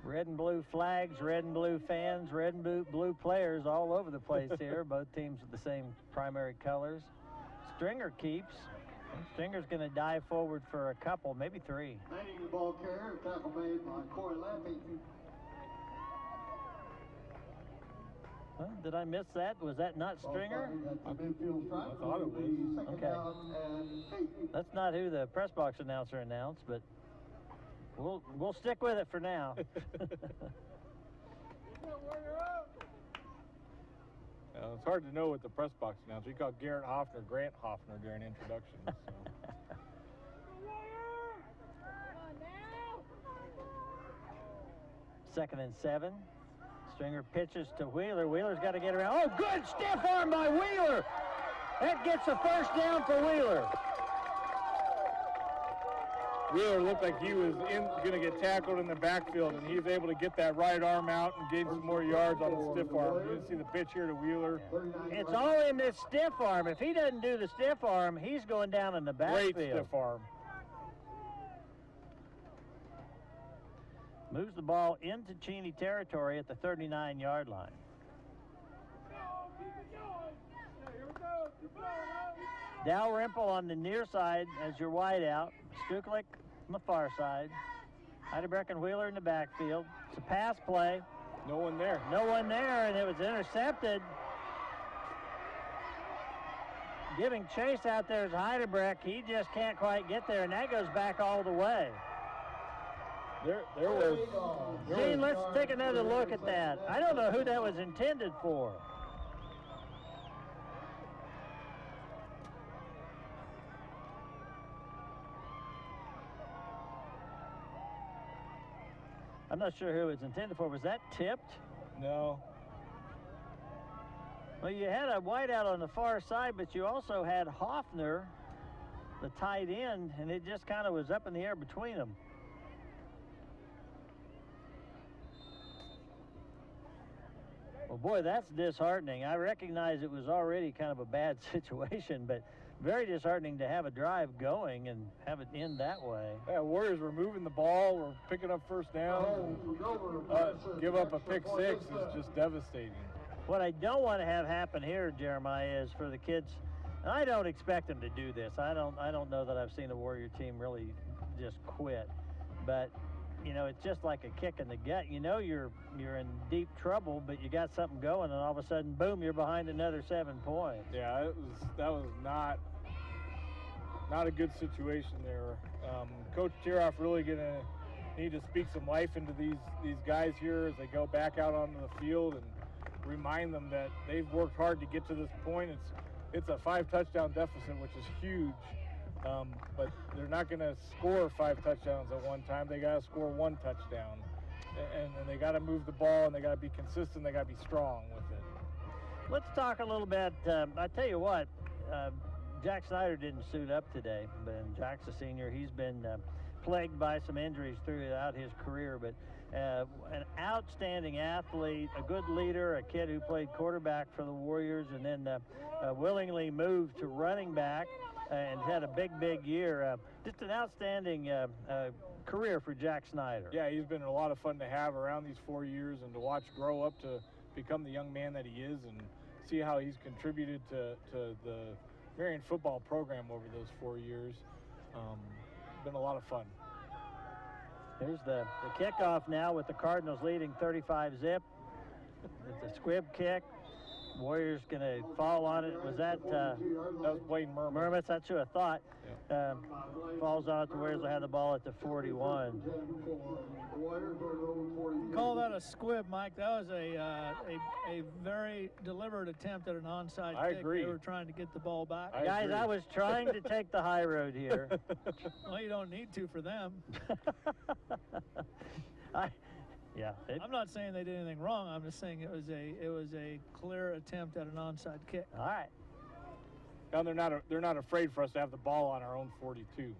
Red and blue flags, red and blue fans, red and blue players all over the place here. Both teams with the same primary colors. Stringer keeps. Stringer's going to dive forward for a couple, maybe three. Manning the ball carrier, tackle made by Corey Lampy. Huh? Did I miss that? Was that not Stringer? I thought it was. Okay. That's not who the press box announcer announced, but we'll stick with it for now. It's hard to know what the press box announcer. He called Garrett Hoffner Grant Hoffner during introductions. So. Second and 7. Stringer pitches to Wheeler. Wheeler's got to get around. Oh, good stiff arm by Wheeler. That gets a first down for Wheeler. Wheeler looked like he was going to get tackled in the backfield, and he was able to get that right arm out and gain some more yards on the stiff arm. You can see the pitch here to Wheeler. It's all in this stiff arm. If he doesn't do the stiff arm, he's going down in the backfield. Great stiff arm. Moves the ball into Cheney territory at the 39-yard line. Dalrymple on the near side as your wide out. Stuklik on the far side. Heidebrecht and Wheeler in the backfield. It's a pass play. No one there. No one there, and it was intercepted. Giving chase out there is Heidebrecht. He just can't quite get there, and that goes back all the way. There was. Gene, let's take another look at that. I don't know who that was intended for. I'm not sure who it was intended for. Was that tipped? No. Well, you had a wideout on the far side, but you also had Hoffner, the tight end, and it just kind of was up in the air between them. Well, boy, that's disheartening. I recognize it was already kind of a bad situation, but very disheartening to have a drive going and have it end that way. Yeah, Warriors were moving the ball, were picking up first downs, and give up a pick six is just devastating. What I don't want to have happen here, Jeremiah, is for the kids, and I don't expect them to do this. I don't know that I've seen a Warrior team really just quit, but you know, it's just like a kick in the gut. You know you're in deep trouble, but you got something going, and all of a sudden, boom, you're behind another 7 points. Yeah, that was not a good situation there. Coach Tiroff really gonna need to speak some life into these guys here as they go back out onto the field and remind them that they've worked hard to get to this point. It's a 5 touchdown deficit, which is huge. But they're not going to score 5 touchdowns at one time. They got to score 1 touchdown, and they got to move the ball, and they got to be consistent. They got to be strong with it. Let's talk a little bit. I tell you what, Jack Snyder didn't suit up today, but Jack's a senior. He's been plagued by some injuries throughout his career, but an outstanding athlete, a good leader, a kid who played quarterback for the Warriors, and then willingly moved to running back. And had a big year. Just an outstanding career for Jack Snyder. Yeah, he's been a lot of fun to have around these 4 years and to watch grow up to become the young man that he is and see how he's contributed to the Marion football program over those 4 years. Been a lot of fun. Here's the kickoff now with the Cardinals leading 35-zip. It's a squib kick. Warriors going to fall on it. Was that was Blaine Murmith? That's who I thought. Yeah. Falls on it. The Warriors will have the ball at the 41. Call that a squib, Mike. That was a very deliberate attempt at an onside kick. I agree. They were trying to get the ball back. Guys, agree. I was trying to take the high road here. Well, you don't need to for them. Yeah, I'm not saying they did anything wrong. I'm just saying it was a clear attempt at an onside kick. All right. And they're not afraid for us to have the ball on our own 42.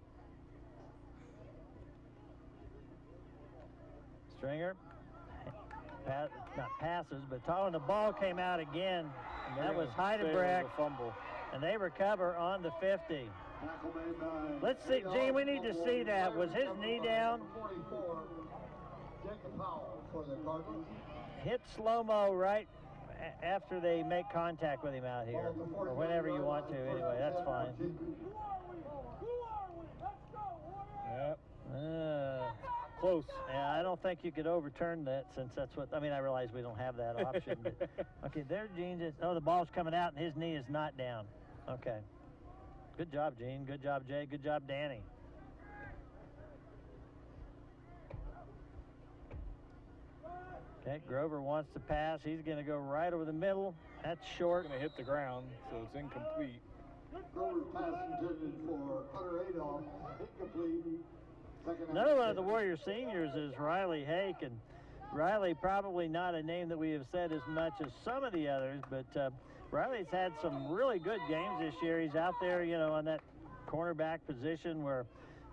Stringer, not passes, but when the ball came out again, that was Heidebrecht, fumble, and they recover on the 50. Let's see, Gene, we need to see that. Was his knee down? Hit slow-mo right after they make contact with him out here, or whenever you want to. Anyway, that's fine. Yep. Close. Yeah, I don't think you could overturn that since that's what, I mean, I realize we don't have that option. But, okay, there Gene is, the ball's coming out and his knee is not down. Okay. Good job, Gene. Good job, Jay. Good job, Danny. Okay, Grover wants to pass. He's going to go right over the middle. That's short. Going to hit the ground, so it's incomplete. Grover's pass intended for Hunter Adolph, incomplete. Another one of the Warrior seniors is Riley Hake, and Riley probably not a name that we have said as much as some of the others, but Riley's had some really good games this year. He's out there, you know, on that cornerback position where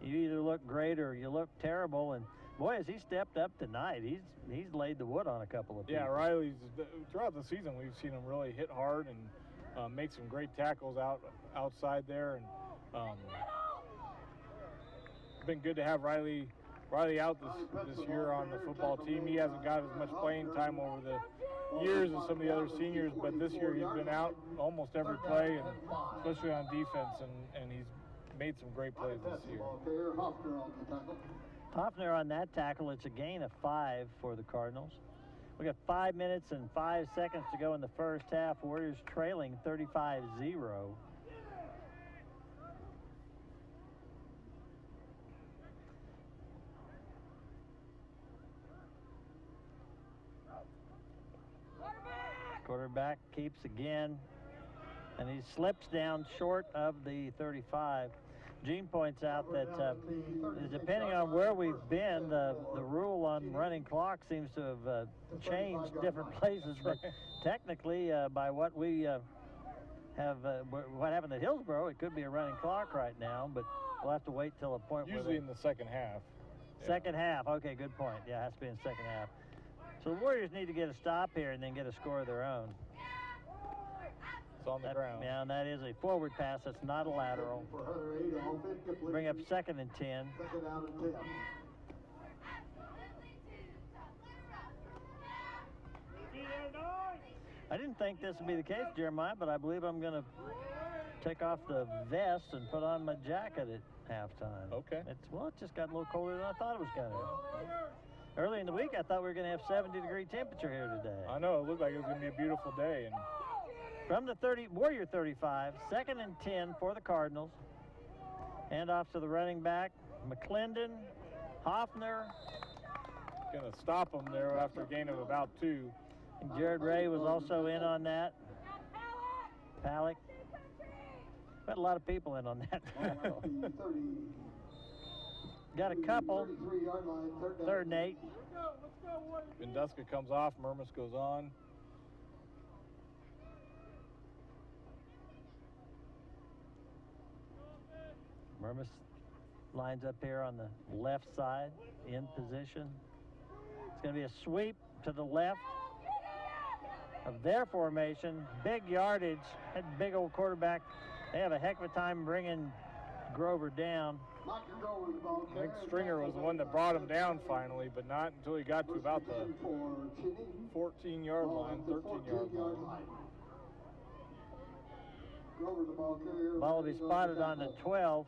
you either look great or you look terrible, and boy, has he stepped up tonight. He's laid the wood on a couple of people. Yeah, Riley's, throughout the season, we've seen him really hit hard and make some great tackles outside there. And been good to have Riley out this year on the football team. He hasn't got as much playing time over the years as some of the other seniors, but this year he's been out almost every play, and especially on defense, and he's made some great plays this year. Hoffner on that tackle. It's a gain of 5 for the Cardinals. We got 5 minutes and 5 seconds to go in the first half. Warriors trailing 35-0. Quarterback keeps again, and he slips down short of the 35. Gene points out that depending on where we've been, the rule on running clock seems to have changed different places. But technically, by what we have, what happened at Hillsborough, it could be a running clock right now. But we'll have to wait till a point. Usually in the second half. Second half. Okay, good point. Yeah, it has to be in the second half. So the Warriors need to get a stop here and then get a score of their own. It's on the ground. Yeah, and that is a forward pass. That's not a lateral. Bring up 2nd and 10. 2nd out and 10. I didn't think this would be the case, Jeremiah, but I believe I'm going to take off the vest and put on my jacket at halftime. Okay. It just got a little colder than I thought it was going to. Early in the week, I thought we were going to have 70-degree temperature here today. I know, it looked like it was going to be a beautiful day. And from the Warrior 35, 2nd and 10 for the Cardinals. Hand off to the running back, McClendon, Hoffner. Going to stop them there after a gain of about 2. And Jared Ray was also in on that. Palak. Got a lot of people in on that. Got a couple. 3rd and 8. Venduska comes off, Murmas goes on. Murmas lines up here on the left side, in position. It's going to be a sweep to the left of their formation. Big yardage. That big old quarterback. They have a heck of a time bringing Grover down. I think Stringer was the one that brought him down finally, but not until he got to about the 14-yard line, 13-yard line. Ball will be spotted on the 12.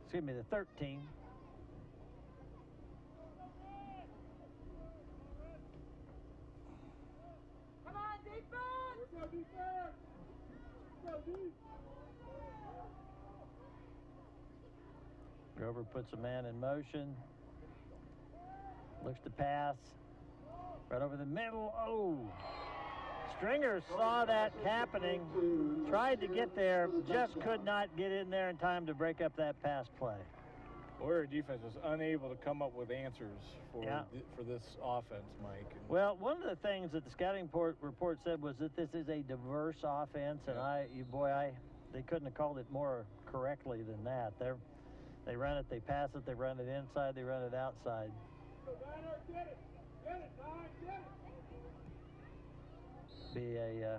Excuse me, the 13. Come on, defense! Go defense! Go defense! Grover puts a man in motion. Looks to pass. Right over the middle. Oh! Stringer saw that happening. Tried to get there. Just could not get in there in time to break up that pass play. Warrior defense was unable to come up with answers for this offense, Mike. Well, one of the things that the scouting report said was that this is a diverse offense, and they couldn't have called it more correctly than that. They run it, they pass it, they run it inside, they run it outside. Get it! Get it, Don! Get it! Be a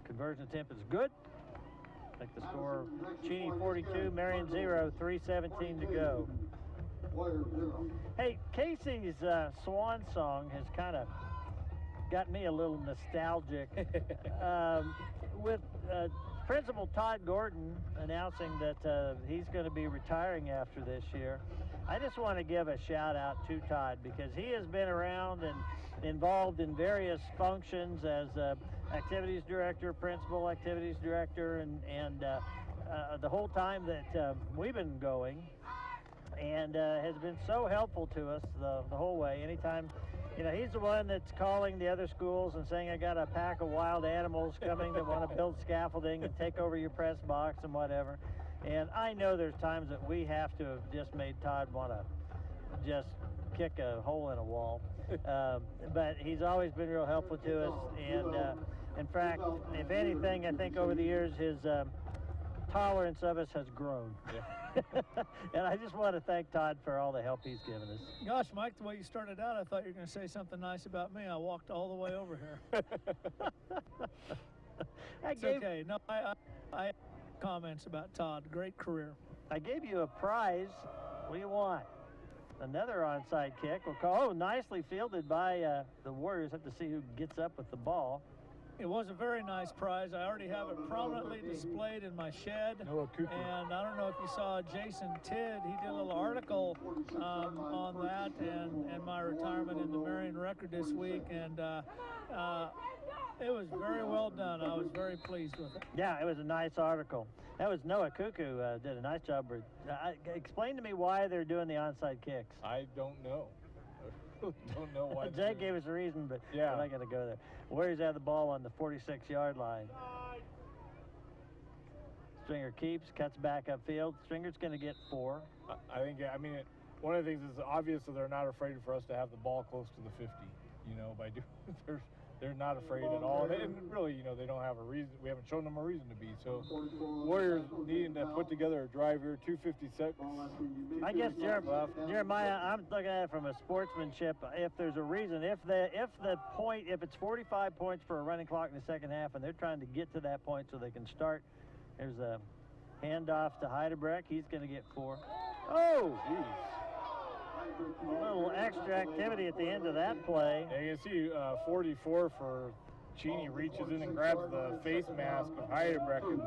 conversion attempt is good. Take the score, Cheney 42, Marion 0, 3:17 to go. Hey, Casey's swan song has kind of got me a little nostalgic. With Principal Todd Gordon announcing that he's going to be retiring after this year, I just want to give a shout out to Todd because he has been around and involved in various functions as activities director, principal activities director, and the whole time that we've been going, and has been so helpful to us the whole way. Anytime, he's the one that's calling the other schools and saying, I got a pack of wild animals coming that want to build scaffolding and take over your press box and whatever. And I know there's times that we have to have just made Todd want to just kick a hole in a wall. But he's always been real helpful to us. And in fact, if anything, I think over the years his tolerance of us has grown. Yeah. And I just want to thank Todd for all the help he's given us. Gosh, Mike, the way you started out, I thought you were going to say something nice about me. I walked all the way over here. It's okay. No, I have comments about Todd. Great career. I gave you a prize. What do you want? Another onside kick. We'll call. Nicely fielded by the Warriors. Have to see who gets up with the ball. It was a very nice prize. I already have it prominently displayed in my shed. And I don't know if you saw Jason Tidd. He did a little article on that and my retirement in the Marion Record this week. And it was very well done. I was very pleased with it. Yeah, it was a nice article. That was Noah Cuckoo did a nice job. Explain to me why they're doing the onside kicks. I don't know. Don't know why. Jay gave us a reason, but yeah, I'm not going to go there. Warriors have the ball on the 46-yard line. Stringer keeps, cuts back upfield. Stringer's going to get 4. I mean, one of the things is obvious that they're not afraid for us to have the ball close to the 50. By doing they're not afraid at all. And really, you know, they don't have a reason. We haven't shown them a reason to be. So Warriors needing to put together a drive here, 2:56. I guess Jeremiah, I'm looking at it from a sportsmanship. If there's a reason, if it's 45 points for a running clock in the second half, and they're trying to get to that point so they can start. There's a handoff to Heidebrecht. He's going to get 4. Oh, geez. A little extra activity at the end of that play. Yeah, you can see 44 for Cheney reaches in and grabs the face mask of Heidebrecht and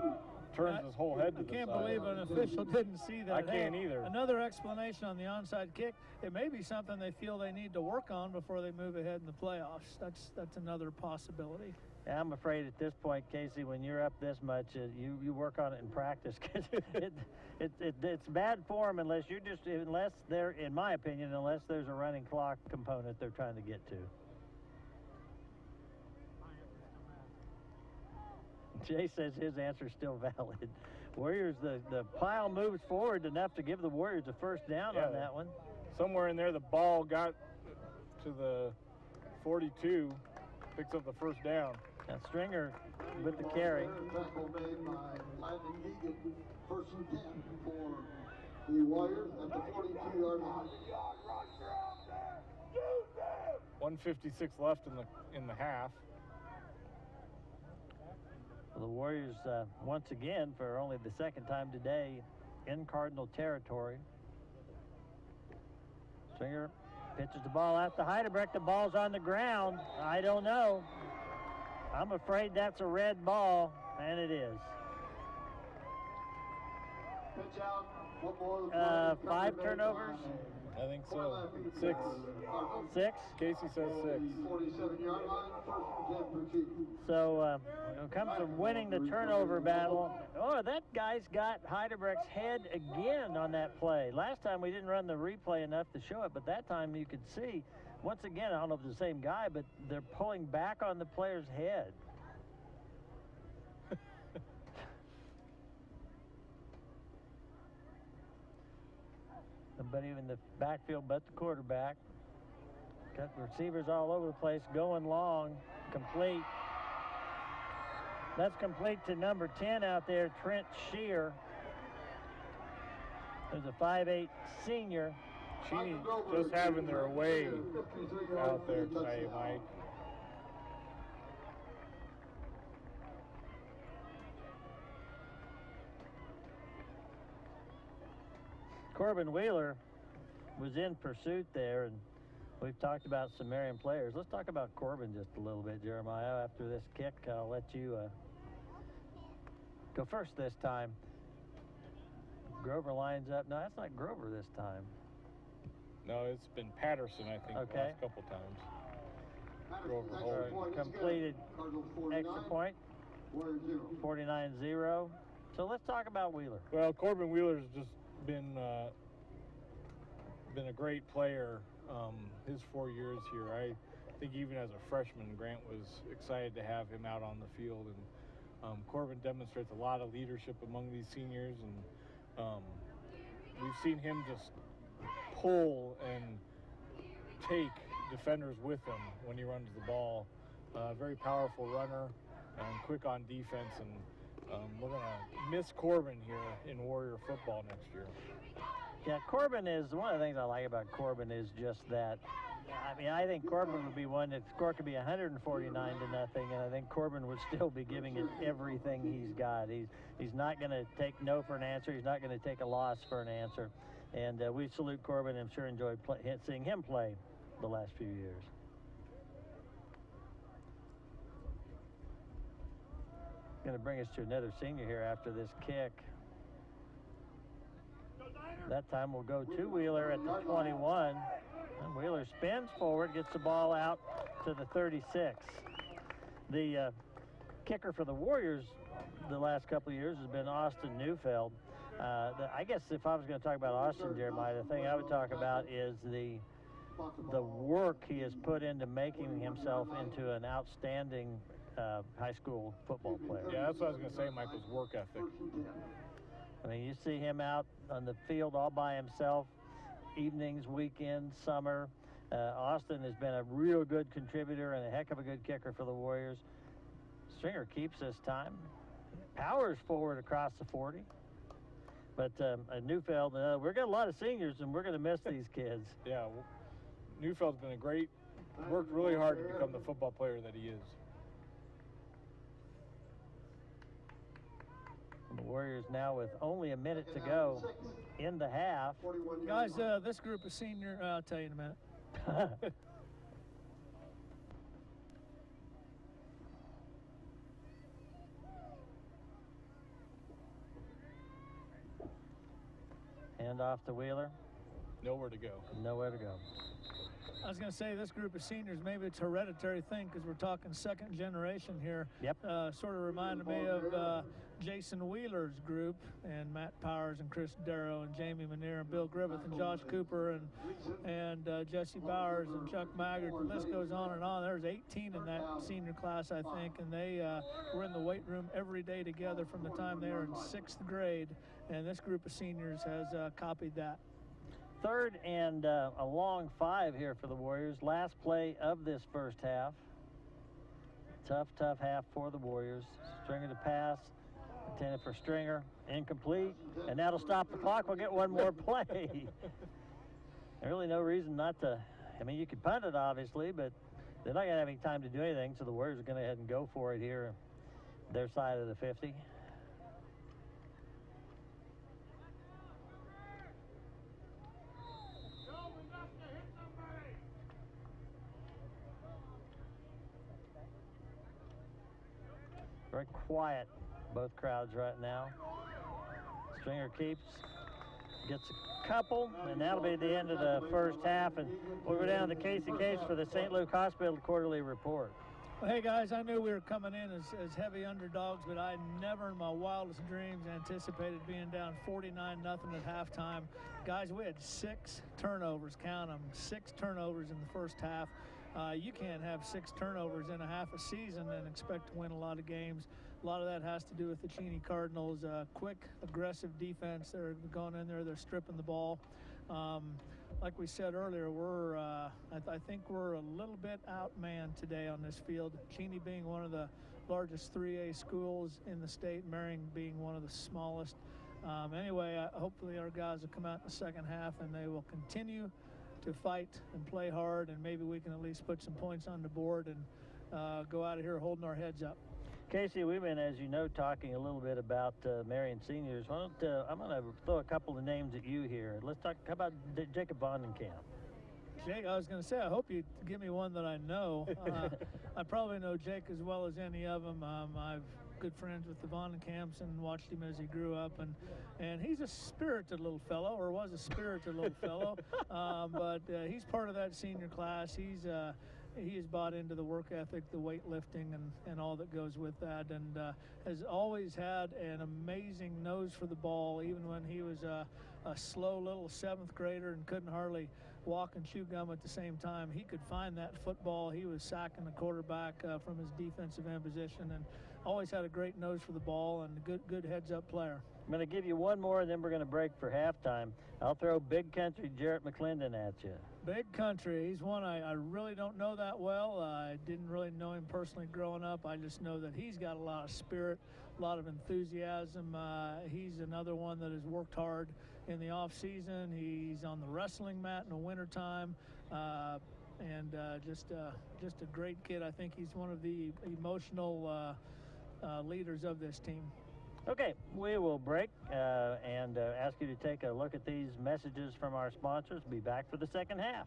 turns his whole head to the side. I can't believe an official didn't see that. I can't either. Another explanation on the onside kick. It may be something they feel they need to work on before they move ahead in the playoffs. That's another possibility. Yeah, I'm afraid at this point, Casey, when you're up this much, you work on it in practice, because it's bad form unless there, in my opinion, unless there's a running clock component they're trying to get to. Jay says his answer's still valid. Warriors, the pile moves forward enough to give the Warriors a first down on that one. Somewhere in there, the ball got to the 42, picks up the first down. Now Stringer with the carry. Tackle made by Landon Egan, first and 10 for the Warriors at the 42-yard line. 1:56 left in the half. Well, the Warriors, once again, for only the second time today, in Cardinal territory. Stringer pitches the ball out to Heidebrecht. The ball's on the ground. I don't know. I'm afraid that's a red ball, and it is. Pitch out. 5 turnovers. I think so. 6. 6? Casey says 6. 47-yard line, first and 10 for Chiefs. So it comes from winning the turnover battle. Oh, that guy's got Heidebrecht's head again on that play. Last time we didn't run the replay enough to show it, but that time you could see. Once again, I don't know if it's the same guy, but they're pulling back on the player's head. Nobody in the backfield but the quarterback. Got receivers all over the place, going long, complete. That's complete to number 10 out there, Trent Shear. There's a 5'8" senior. Cheney just having their way out there tonight, Mike. Corbin Wheeler was in pursuit there, and we've talked about some Marion players. Let's talk about Corbin just a little bit, Jeremiah. After this kick, I'll let you go first this time. Grover lines up. No, that's not Grover this time. No, it's been Patterson, I think, the last couple times. Grover completed extra point, 49-0. So let's talk about Wheeler. Well, Corbin Wheeler's just been a great player his 4 years here. I think even as a freshman, Grant was excited to have him out on the field, and Corbin demonstrates a lot of leadership among these seniors, and we've seen him just pull and take defenders with him when he runs the ball. Very powerful runner and quick on defense, and we're going to miss Corbin here in Warrior football next year. Yeah, Corbin is, one of the things I like about Corbin is just that. I mean, I think Corbin would be one that score could be 149-0, and I think Corbin would still be giving it everything he's got. He's not going to take no for an answer. He's not going to take a loss for an answer. And we salute Corbin. I'm sure enjoyed seeing him play the last few years. Going to bring us to another senior here after this kick. That time we'll go to Wheeler at the 21. And Wheeler spins forward, gets the ball out to the 36. The kicker for the Warriors the last couple of years has been Austin Neufeld. I guess if I was going to talk about Austin, Jeremiah, the thing I would talk about is the work he has put into making himself into an outstanding high school football player. Yeah, that's what I was going to say, Michael's work ethic. I mean, you see him out on the field all by himself, evenings, weekends, summer. Austin has been a real good contributor and a heck of a good kicker for the Warriors. Stringer keeps this time. Powers forward across the 40. But Neufeld, we're got a lot of seniors, and we're going to miss these kids. Yeah, well, Neufeld's been worked really hard to become the football player that he is. The Warriors now with only a minute to go in the half. Guys, this group of senior, I'll tell you in a minute. Hand off to Wheeler. Nowhere to go. Nowhere to go. I was going to say this group of seniors, maybe it's a hereditary thing because we're talking second generation here. Yep. Sort of reminded me of Jason Wheeler's group, and Matt Powers and Chris Darrow and Jamie Manier and Bill Griffith and Josh Cooper and Jesse Bowers and Chuck Maggard. The list goes on and on. There's 18 in that senior class, I think, and they were in the weight room every day together from the time they were in 6th grade, and this group of seniors has copied that. 3rd and a long 5 here for the Warriors. Last play of this first half. Tough half for the Warriors. Stringer to pass. Intended for Stringer. Incomplete. And that'll stop the clock. We'll get one more play. There's really no reason not to. I mean, you could punt it, obviously, but they're not going to have any time to do anything, so the Warriors are going to go ahead and go for it here. Their side of the 50. Very quiet, both crowds right now. Stringer keeps, gets a couple, and that'll be the end of the first half. And we'll go down to Casey Case for the St. Luke Hospital Quarterly Report. Well, hey guys, I knew we were coming in as heavy underdogs, but I never in my wildest dreams anticipated being down 49-0 at halftime. Guys, we had 6 turnovers, count them, 6 turnovers in the first half. You can't have 6 turnovers in a half a season and expect to win a lot of games. A lot of that has to do with the Cheney Cardinals' quick, aggressive defense. They're going in there, they're stripping the ball. Like we said earlier, I think we're a little bit outmanned today on this field. Cheney being one of the largest 3A schools in the state, Marion being one of the smallest. Anyway, hopefully our guys will come out in the second half and they will continue to fight and play hard, and maybe we can at least put some points on the board and go out of here holding our heads up. Casey, we've been, as you know, talking a little bit about Marion seniors. Why don't, I'm going to throw a couple of names at you here. Let's talk about Jacob Vondenkamp. Jake, I was going to say, I hope you give me one that I know. I probably know Jake as well as any of them. I've good friends with the Vondenkamps and watched him as he grew up, and he's a spirited little fellow, or was a spirited little fellow, but he's part of that senior class. He has bought into the work ethic, the weightlifting, and all that goes with that, and has always had an amazing nose for the ball, even when he was a slow little 7th grader and couldn't hardly walk and chew gum at the same time. He could find that football. He was sacking the quarterback from his defensive end position, and always had a great nose for the ball and a good heads-up player. I'm going to give you one more, and then we're going to break for halftime. I'll throw Big Country Jarrett McClendon at you. Big Country, he's one I really don't know that well. I didn't really know him personally growing up. I just know that he's got a lot of spirit, a lot of enthusiasm. He's another one that has worked hard in the off-season. He's on the wrestling mat in the wintertime. And just a great kid. I think he's one of the emotional leaders of this team. Okay, we will break and ask you to take a look at these messages from our sponsors. Be back for the second half.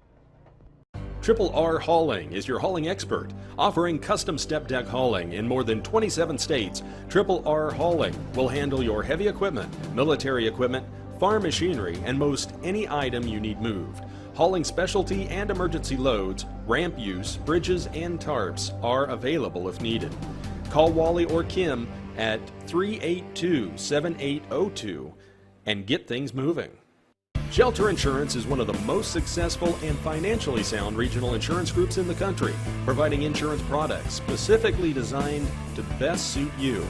Triple R Hauling is your hauling expert, offering custom step deck hauling in more than 27 states. Triple R Hauling will handle your heavy equipment, military equipment, farm machinery, and most any item you need moved. Hauling specialty and emergency loads, ramp use, bridges, and tarps are available if needed. Call Wally or Kim at 382-7802 and get things moving. Shelter Insurance is one of the most successful and financially sound regional insurance groups in the country, providing insurance products specifically designed to best suit you,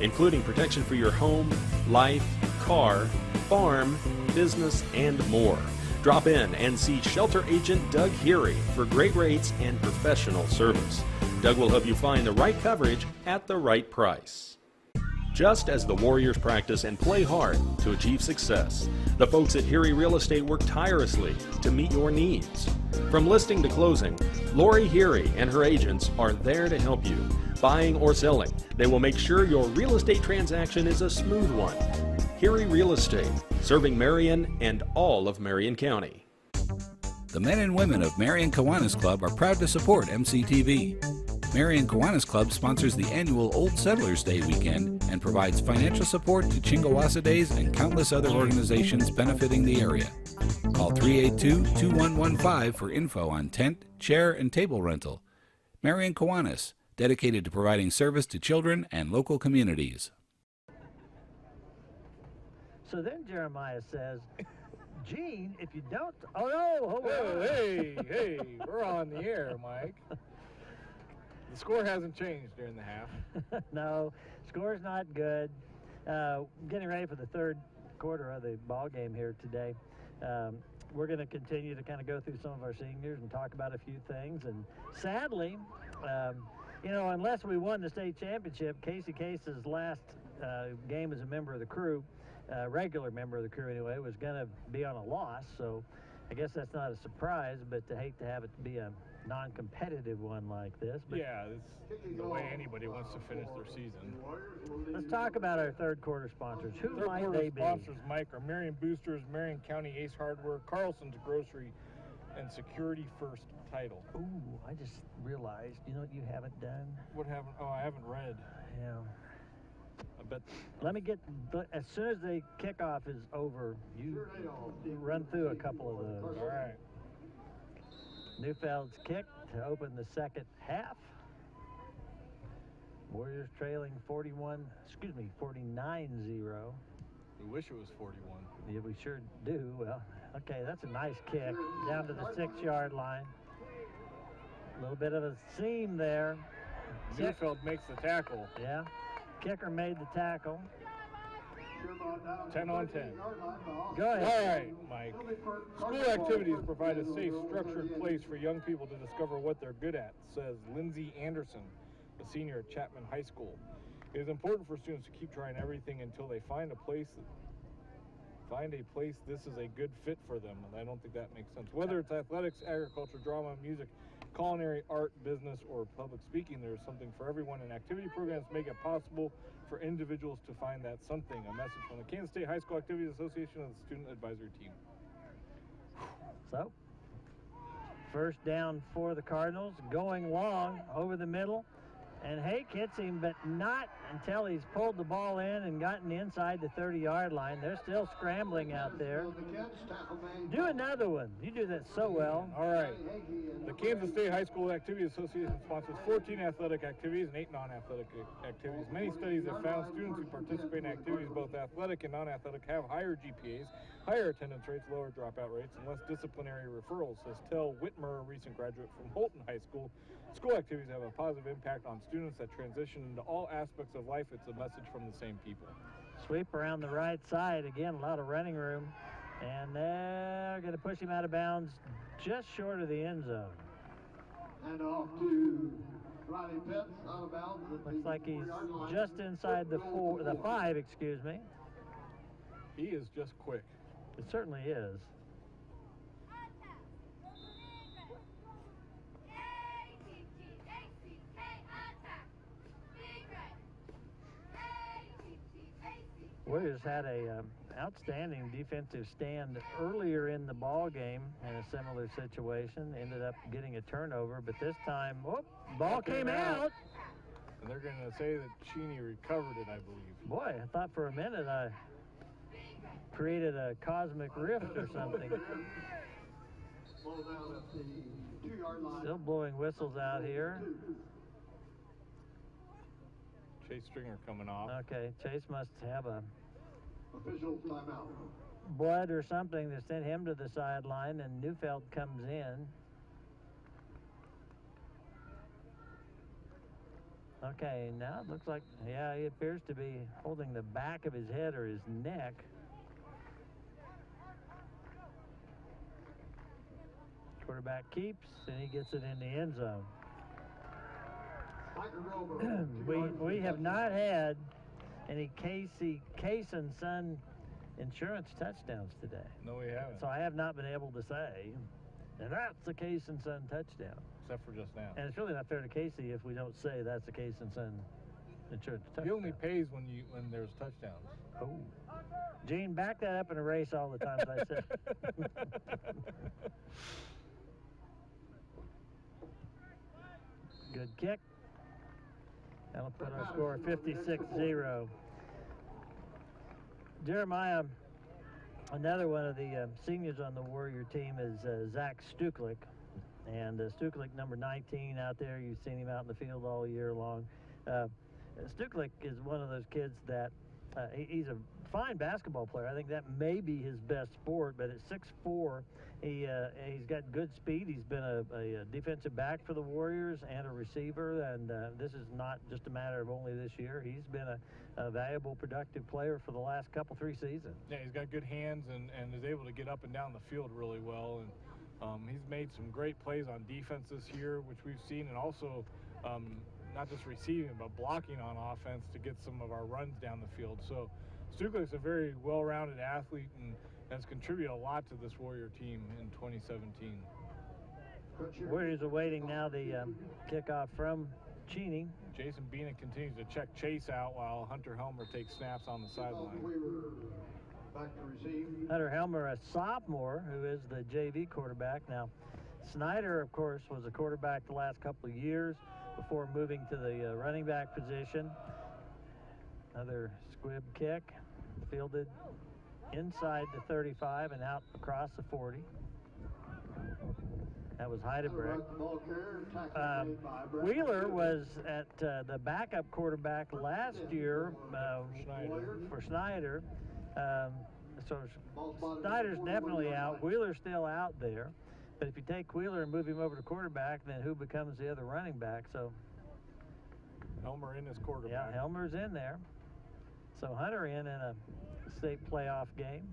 including protection for your home, life, car, farm, business, and more. Drop in and see Shelter Agent Doug Heary for great rates and professional service. Doug will help you find the right coverage at the right price. Just as the Warriors practice and play hard to achieve success, the folks at Heary Real Estate work tirelessly to meet your needs. From listing to closing, Lori Heary and her agents are there to help you. Buying or selling, they will make sure your real estate transaction is a smooth one. Heary Real Estate, serving Marion and all of Marion County. The men and women of Marion Kiwanis Club are proud to support MCTV. Marion Kiwanis Club sponsors the annual Old Settlers Day weekend and provides financial support to Chingawassa Days and countless other organizations benefiting the area. Call 382-2115 for info on tent, chair, and table rental. Marion Kiwanis, dedicated to providing service to children and local communities. So then Jeremiah says, Gene, if you don't... Oh, no! Hold on. Hey, we're on the air, Mike. The score hasn't changed during the half. No, score's not good. Getting ready for the third quarter of the ball game here today. We're going to continue to kind of go through some of our seniors and talk about a few things. And sadly, you know, unless we won the state championship, Casey Case's last game as a member of the crew, regular member of the crew anyway, was going to be on a loss. So I guess that's not a surprise, but to hate to have it be a non-competitive one like this. But yeah, it's the way anybody wants to finish their season. Let's talk about our third quarter sponsors. Who Third might quarter they be? sponsors, Mike, are Marion Boosters, Marion County Ace Hardware, Carlson's Grocery, and Security First Title. Ooh, I just realized, you know what you haven't done? What happened? Oh, I haven't read. Yeah. I bet. Let me get, as soon as the kickoff is over, you run through a couple of those. All right. Neufeld's kick to open the second half. Warriors trailing 49-0. We wish it was 41. Yeah, we sure do. Well, okay, that's a nice kick down to the 6-yard line. A little bit of a seam there. Neufeld makes the tackle. Yeah, kicker made the tackle. 10 on 10. Go ahead. All right, Mike. School activities provide a safe, structured place for young people to discover what they're good at, says Lindsay Anderson, a senior at Chapman High School. It is important for students to keep trying everything until they find a place this is a good fit for them, and I don't think that makes sense. Whether it's athletics, agriculture, drama, music, culinary, art, business, or public speaking, there is something for everyone, and activity programs make it possible for individuals to find that something. A message from the Kansas State High School Activities Association and the Student Advisory Team. So, first down for the Cardinals, going long over the middle, and Hake hits him, but not until he's pulled the ball in and gotten inside the 30-yard line. They're still scrambling out there. Do another one. You do that so well. All right. The Kansas State High School Activities Association sponsors 14 athletic activities and 8 non-athletic activities. Many studies have found students who participate in activities, both athletic and non-athletic, have higher GPAs, higher attendance rates, lower dropout rates, and less disciplinary referrals, says Tel Whitmer, a recent graduate from Holton High School. School activities have a positive impact on students that transition into all aspects of life. It's a message from the same people. Sweep around the right side. Again, a lot of running room. And they're going to push him out of bounds just short of the end zone. And off to Riley Pitts, out of bounds. Looks like he's just inside the 5, excuse me. He is just quick. It certainly is. Warriors had a outstanding defensive stand earlier in the ball game in a similar situation. Ended up getting a turnover, but this time, whoop, ball came out. And they're going to say that Cheney recovered it, I believe. Boy, I thought for a minute I created a cosmic rift or something. Still blowing whistles out here. Chase Stringer coming off. Okay, Chase must have a official timeout. Blood or something that sent him to the sideline, and Neufeld comes in. Okay, now it looks like, yeah, he appears to be holding the back of his head or his neck. Quarterback keeps, and he gets it in the end zone. we we have not had any Case and Son insurance touchdowns today. No, we haven't. So I have not been able to say, and that's a Case and Son touchdown. Except for just now. And it's really not fair to Casey if we don't say that's a Case and Son insurance touchdown. He only pays when there's touchdowns. Oh. Gene, back that up and erase all the times I said. Good kick. That'll put our score 56-0. Jeremiah, another one of the seniors on the Warrior team is Zach Stuklik. And Stuklik, number 19 out there, you've seen him out in the field all year long. Stuklik is one of those kids that he's a fine basketball player. I think that may be his best sport, but at 6'4", he's got good speed. He's been a defensive back for the Warriors and a receiver, and this is not just a matter of only this year. He's been a valuable, productive player for the last three seasons. Yeah, he's got good hands and is able to get up and down the field really well. And he's made some great plays on defense this year, which we've seen, and also not just receiving, but blocking on offense to get some of our runs down the field. So Stuklik's a very well-rounded athlete and has contributed a lot to this Warrior team in 2017. Warriors are waiting now the kickoff from Cheney. Jason Beena continues to check Chase out while Hunter Helmer takes snaps on the sideline. Hunter Helmer, a sophomore, who is the JV quarterback. Now, Snyder, of course, was a quarterback the last couple of years before moving to the running back position. Another squib kick, fielded inside the 35 and out across the 40. That was Heidebrink. Wheeler was at the backup quarterback last year for Snyder. So Snyder's definitely out. Wheeler's still out there. But if you take Wheeler and move him over to quarterback, then who becomes the other running back? So Helmer in as quarterback. Yeah, Helmer's in there. So Hunter in a state playoff game.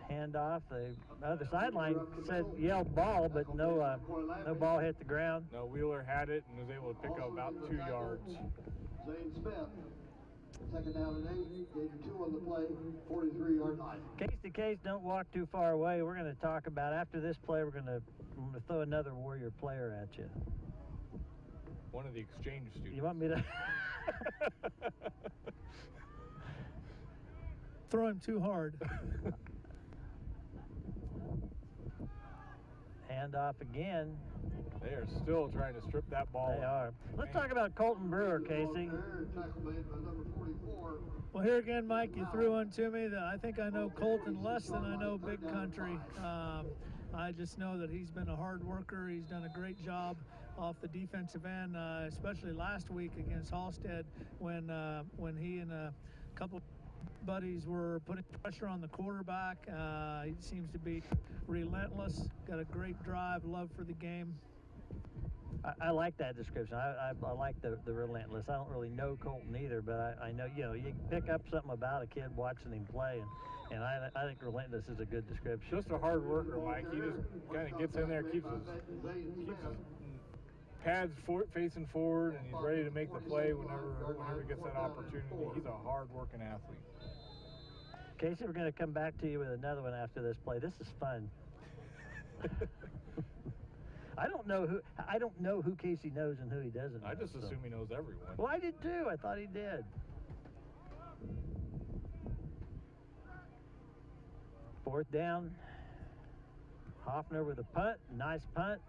Handoff. The other sideline said yelled ball, but no ball hit the ground. No, Wheeler had it and was able to pick up about 2 yards. Zane Smith. Second down and 8, gain 2 on the play, 43-yard line. Case to Case, don't walk too far away. We're going to talk about, after this play, I'm going to throw another Warrior player at you. One of the exchange students. You want me to? Throw him too hard. Hand off again. They are still trying to strip that ball. They are. Let's talk about Colton Brewer, Casey. Well, here again, Mike, you threw one to me that I think I know Colton less than I know Big Country. I just know that he's been a hard worker. He's done a great job off the defensive end, especially last week against Halstead when he and a couple buddies were putting pressure on the quarterback. He seems to be relentless, got a great drive, love for the game. I like that description. I like the relentless. I don't really know Colton either, but I know, you can pick up something about a kid watching him play, and I think relentless is a good description. Just a hard worker, Mike. He just kind of gets in there, keeps his pads facing forward, and he's ready to make the play whenever he gets that opportunity. He's a hard-working athlete. Casey, we're going to come back to you with another one after this play. This is fun. I don't know who Casey knows and who he doesn't know. I just assume he knows everyone. Well, I did too. I thought he did. Fourth down. Hoffner with a punt. Nice punt.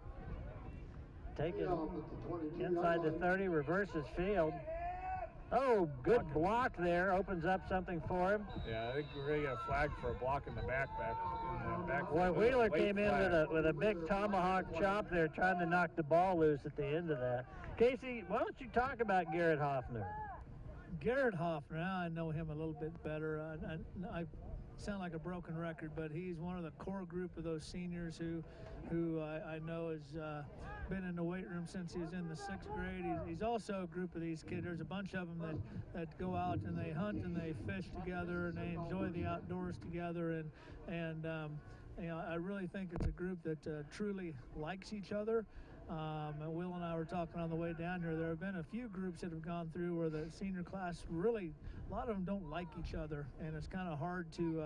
Take it inside the 30, reverses field. Oh, good block there. Opens up something for him. Yeah, I think we're going to get a flag for a block in the back. Boy, Wheeler came in with a big tomahawk chop there, trying to knock the ball loose at the end of that. Casey, why don't you talk about Garrett Hoffner? Garrett Hoffner, I know him a little bit better. I sound like a broken record, but he's one of the core group of those seniors who I know has been in the weight room since he was in the 6th grade. He's also a group of these kids. There's a bunch of them that go out and they hunt and they fish together and they enjoy the outdoors together, and you know, I really think it's a group that truly likes each other. And Will and I were talking on the way down here. There have been a few groups that have gone through where the senior class really, a lot of them don't like each other, and it's kind of hard to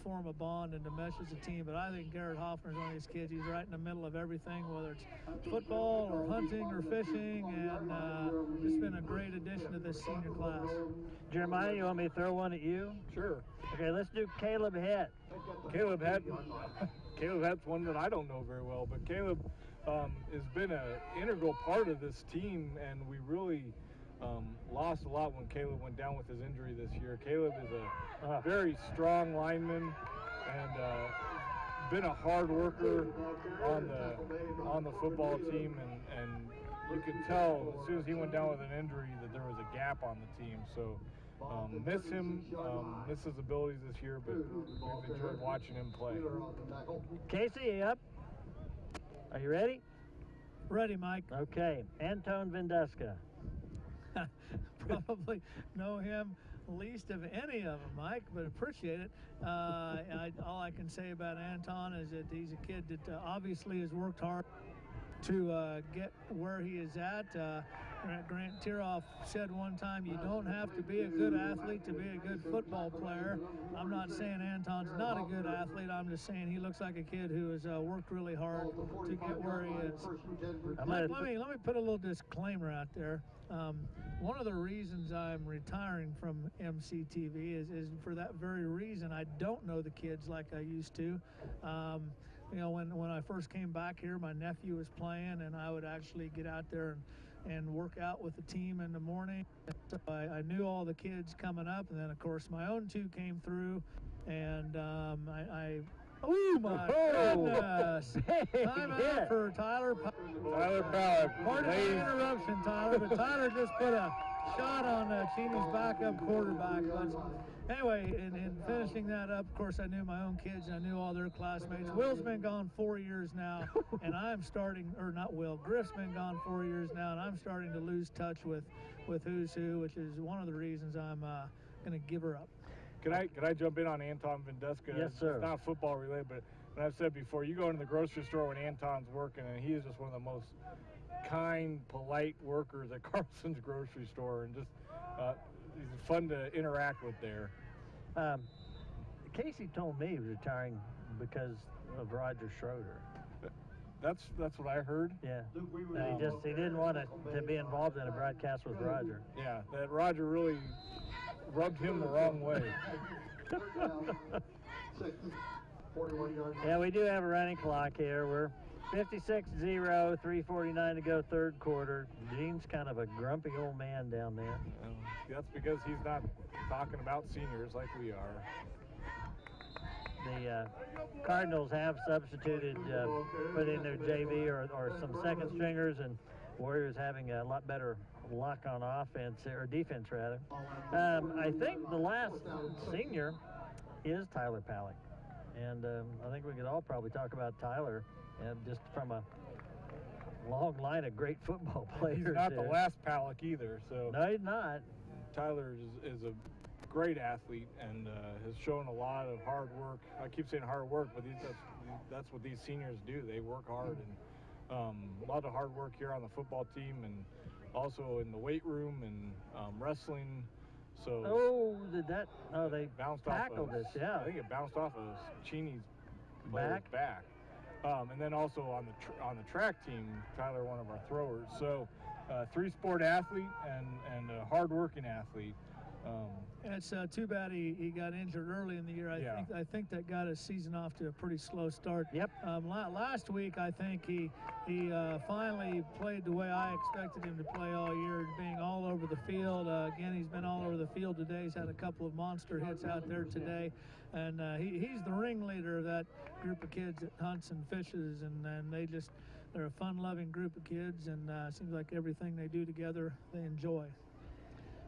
form a bond and to mesh as a team. But I think Garrett Hoffner's one of these kids. He's right in the middle of everything, whether it's football or hunting or fishing, and it's been a great addition to this senior class. Jeremiah, you want me to throw one at you? Sure. Okay, let's do Caleb Het. Caleb Het's one that I don't know very well, but Caleb has been an integral part of this team, and we really lost a lot when Caleb went down with his injury this year. Caleb is a very strong lineman and been a hard worker on the football team, and you could tell as soon as he went down with an injury that there was a gap on the team. So miss him, miss his abilities this year, but we've enjoyed watching him play. Casey, you up? Are you ready? Ready, Mike. Okay, Anton Vendeska. Probably know him least of any of them, Mike, but appreciate it. All I can say about Anton is that he's a kid that obviously has worked hard to get where he is at. Grant Tiroff said one time, you don't have to be a good athlete to be a good football player. I'm not saying Anton's not a good athlete. I'm just saying he looks like a kid who has worked really hard to get where he is. Let me put a little disclaimer out there. One of the reasons I'm retiring from MCTV is for that very reason. I don't know the kids like I used to. You know, when I first came back here, my nephew was playing, and I would actually get out there and work out with the team in the morning. So I knew all the kids coming up, and then of course my own two came through, and oh my goodness! Time out for Tyler Powell. Pardon the interruption, Tyler, but Tyler just put a shot on Cheney's backup quarterback. But anyway, in finishing that up, of course, I knew my own kids, and I knew all their classmates. Will's been gone 4 years now, and I'm starting, or not Will, Griff's been gone 4 years now, and I'm starting to lose touch with who's who, which is one of the reasons I'm going to give her up. Can I jump in on Anton Vendeska? Yes, sir. It's not football related, but I've said before, you go into the grocery store when Anton's working, and he is just one of the most kind, polite workers at Carson's grocery store, and just he's fun to interact with there. Casey told me he was retiring because of Roger Schroeder. That's what I heard. Yeah. He didn't want to be involved in a broadcast with Roger. Yeah, that Roger really rubbed him the wrong way. Yeah, we do have a running clock here. We're 56-0, 3:49 to go, third quarter. Gene's kind of a grumpy old man down there. That's because he's not talking about seniors like we are. The Cardinals have substituted, put in their JV or some second stringers, and Warriors having a lot better luck on offense, or defense rather. I think the last senior is Tyler Pallick, and I think we could all probably talk about Tyler, just from a long line of great football players. He's not the last Pallick either. So no, he's not. Tyler is a great athlete and has shown a lot of hard work. I keep saying hard work, but that's what these seniors do. They work hard, and a lot of hard work here on the football team, and also in the weight room and wrestling. So they bounced tackled off this, yeah. I think it bounced off of Cheney's back. And then also on the track team, Tyler, one of our throwers. So, three-sport athlete and a hard-working athlete. It's too bad he got injured early in the year. I think that got his season off to a pretty slow start. Yep. Last week, I think he finally played the way I expected him to play all year, being all over the field. Again, he's been all over the field today. He's had a couple of monster hits out there today, and he's the ringleader of that group of kids that hunts and fishes, and they're a fun-loving group of kids, and seems like everything they do together they enjoy.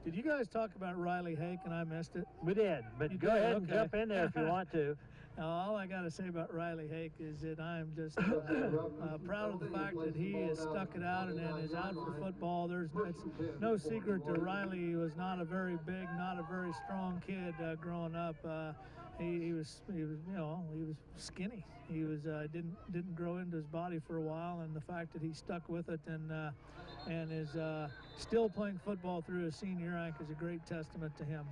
Did you guys talk about Riley Hake and I missed it? We did, but You go did? ahead and Okay. jump in there if you want to. All I got to say about Riley Hake is that I'm just proud of the fact that he has stuck it out and is out for football. It's no secret that Riley was not a very big, not a very strong kid growing up. He was skinny. He was didn't grow into his body for a while, and the fact that he stuck with it and is still playing football through his senior year, I think, is a great testament to him.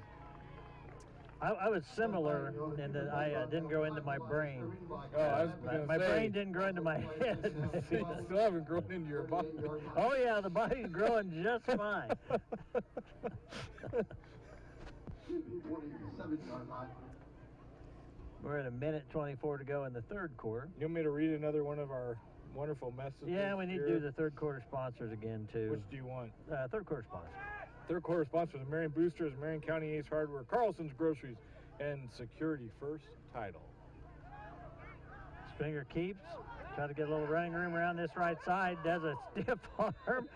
I was similar in that I didn't grow into my brain. Oh, I was gonna My say, brain didn't grow into my head. you still haven't grown into your body. Oh yeah, the body's growing just fine. We're at 1:24 to go in the third quarter. You want me to read another one of our wonderful messages? Yeah, we need to here? do the third quarter sponsors again too. Which do you want? Third quarter sponsors. Third quarter sponsors: Marion Boosters, Marion County Ace Hardware, Carlson's Groceries, and Security First Title. Springer keeps. Try to get a little running room around this right side. Does a stiff arm.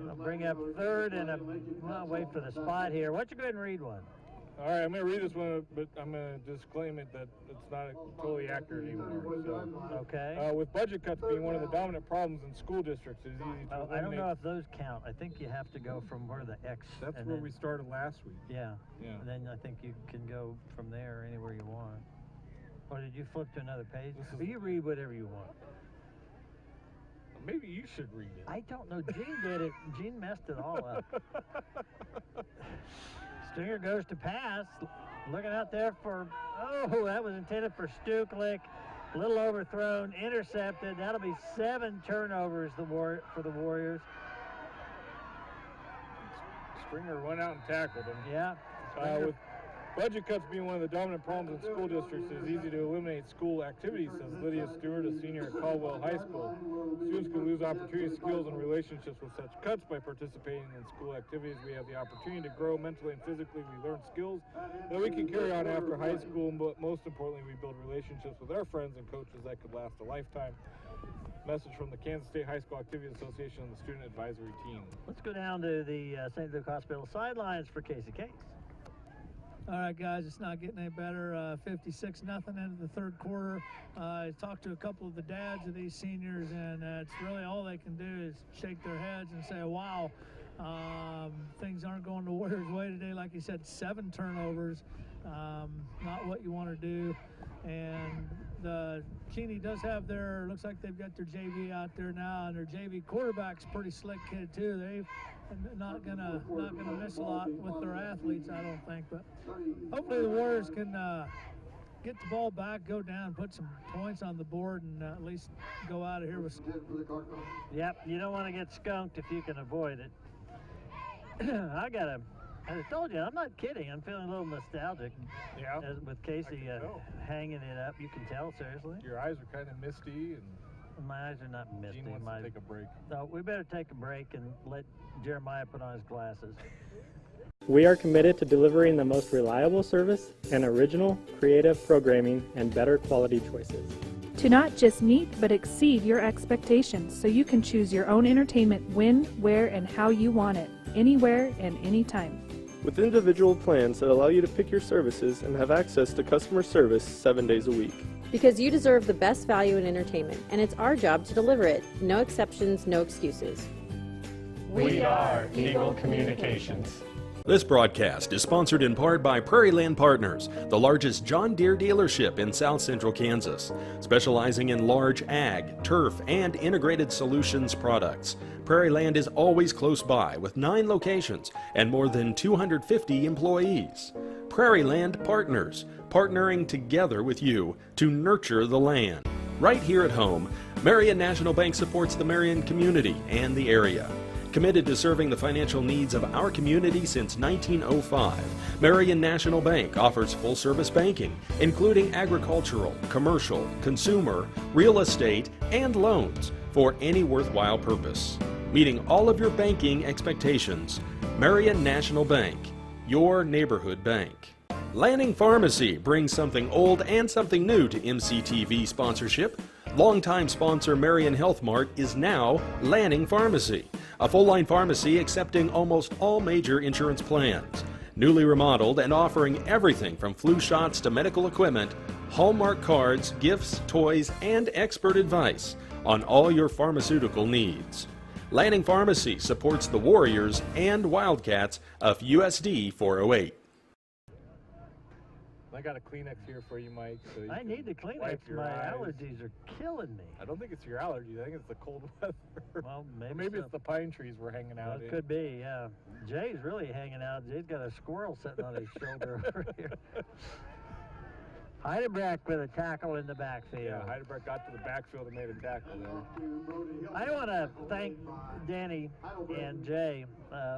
I'll bring up third and I'll wait for the spot here. Why don't you go ahead and read one? All right, I'm going to read this one, but I'm going to disclaim it that it's not totally accurate anymore. So, Okay. with budget cuts being one of the dominant problems in school districts, it's easy to I don't eliminate. know if those count. I think you have to go from where the X. That's and where then, we started last week. Yeah. Yeah. And then I think you can go from there anywhere you want. Or did you flip to another page? Well, you read whatever you want. Maybe you should read it. I don't know. Gene did it. Gene messed it all up. Stringer goes to pass. Looking out there for, oh, that was intended for Stuklik. A little overthrown, intercepted. That'll be 7 turnovers for the Warriors. Stringer went out and tackled him. Yeah. With budget cuts being one of the dominant problems in school districts, it is easy to eliminate school activities, says Lydia Stewart, a senior at Caldwell High School. Students can lose opportunities, skills, and relationships with such cuts. By participating in school activities, we have the opportunity to grow mentally and physically. We learn skills that we can carry on after high school, but most importantly, we build relationships with our friends and coaches that could last a lifetime. Message from the Kansas State High School Activities Association and the Student Advisory Team. Let's go down to the St. Luke Hospital sidelines for Casey Case. All right, guys, it's not getting any better. 56-0 into the third quarter. I talked to a couple of the dads of these seniors, and it's really all they can do is shake their heads and say, wow, things aren't going the Warriors' way today. Like you said, 7 turnovers, not what you want to do. And the Cheney does have looks like they've got their JV out there now, and their JV quarterback's a pretty slick kid too. They've not gonna miss a lot with their athletes, I don't think. But hopefully the Warriors can get the ball back, go down, put some points on the board, and at least go out of here with. Yep, you don't want to get skunked if you can avoid it. I told you, I'm not kidding. I'm feeling a little nostalgic. Yeah. With Casey hanging it up. You can tell, seriously. Your eyes are kind of misty, and my eyes are not misty. Gene wants to take a break. No, we better take a break and let Jeremiah put on his glasses. We are committed to delivering the most reliable service and original, creative programming and better quality choices. To not just meet, but exceed your expectations so you can choose your own entertainment when, where, and how you want it, anywhere and anytime. With individual plans that allow you to pick your services and have access to customer service 7 days a week. Because you deserve the best value in entertainment, and it's our job to deliver it. No exceptions, no excuses. We are Eagle Communications. This broadcast is sponsored in part by Prairie Land Partners, the largest John Deere dealership in South Central Kansas, specializing in large ag, turf, and integrated solutions products. Prairie Land is always close by with 9 locations and more than 250 employees. Prairie Land Partners, partnering together with you to nurture the land. Right here at home, Marion National Bank supports the Marion community and the area. Committed to serving the financial needs of our community since 1905, Marion National Bank offers full-service banking, including agricultural, commercial, consumer, real estate, and loans for any worthwhile purpose. Meeting all of your banking expectations, Marion National Bank, your neighborhood bank. Lanning Pharmacy brings something old and something new to MCTV sponsorship. Longtime sponsor Marion Health Mart is now Lanning Pharmacy, a full-line pharmacy accepting almost all major insurance plans. Newly remodeled and offering everything from flu shots to medical equipment, Hallmark cards, gifts, toys, and expert advice on all your pharmaceutical needs. Lanning Pharmacy supports the Warriors and Wildcats of USD 408. I got a Kleenex here for you, Mike. So you I need the Kleenex. wipe your My eyes. allergies are killing me. I don't think it's your allergies. I think it's the cold weather. Well, maybe, Maybe so. it's the pine trees we're hanging Well, out it in. could be, yeah. Jay's really hanging out. Jay's got a squirrel sitting on his shoulder over here. Heidelberg with a tackle in the backfield. Yeah, Heidelberg got to the backfield and made a tackle there. I want to thank Danny and Jay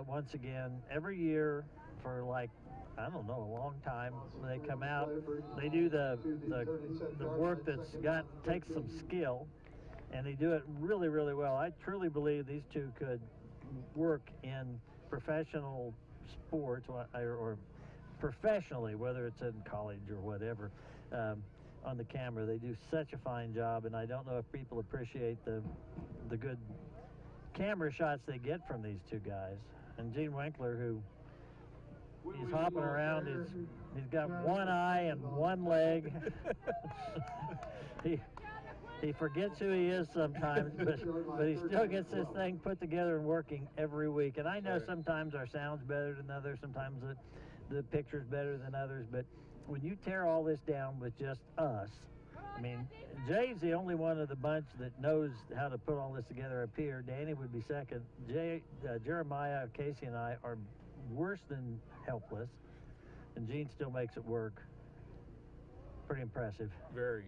once again. Every year for like, I don't know, a long time, they come out, they do the work takes some skill, and they do it really, really well. I truly believe these two could work in professional sports or professionally, whether it's in college or whatever, on the camera. They do such a fine job, and I don't know if people appreciate the good camera shots they get from these two guys. And Gene Winkler, who he's hopping around, he's got one eye and one leg. He forgets who he is sometimes, but he still gets this thing put together and working every week. And I know sometimes our sound's better than others, sometimes the picture's better than others, but when you tear all this down with just us, I mean, Jay's the only one of the bunch that knows how to put all this together up here. Danny would be second. Jeremiah, Casey, and I are worse than helpless, and Gene still makes it work. Pretty impressive. Very.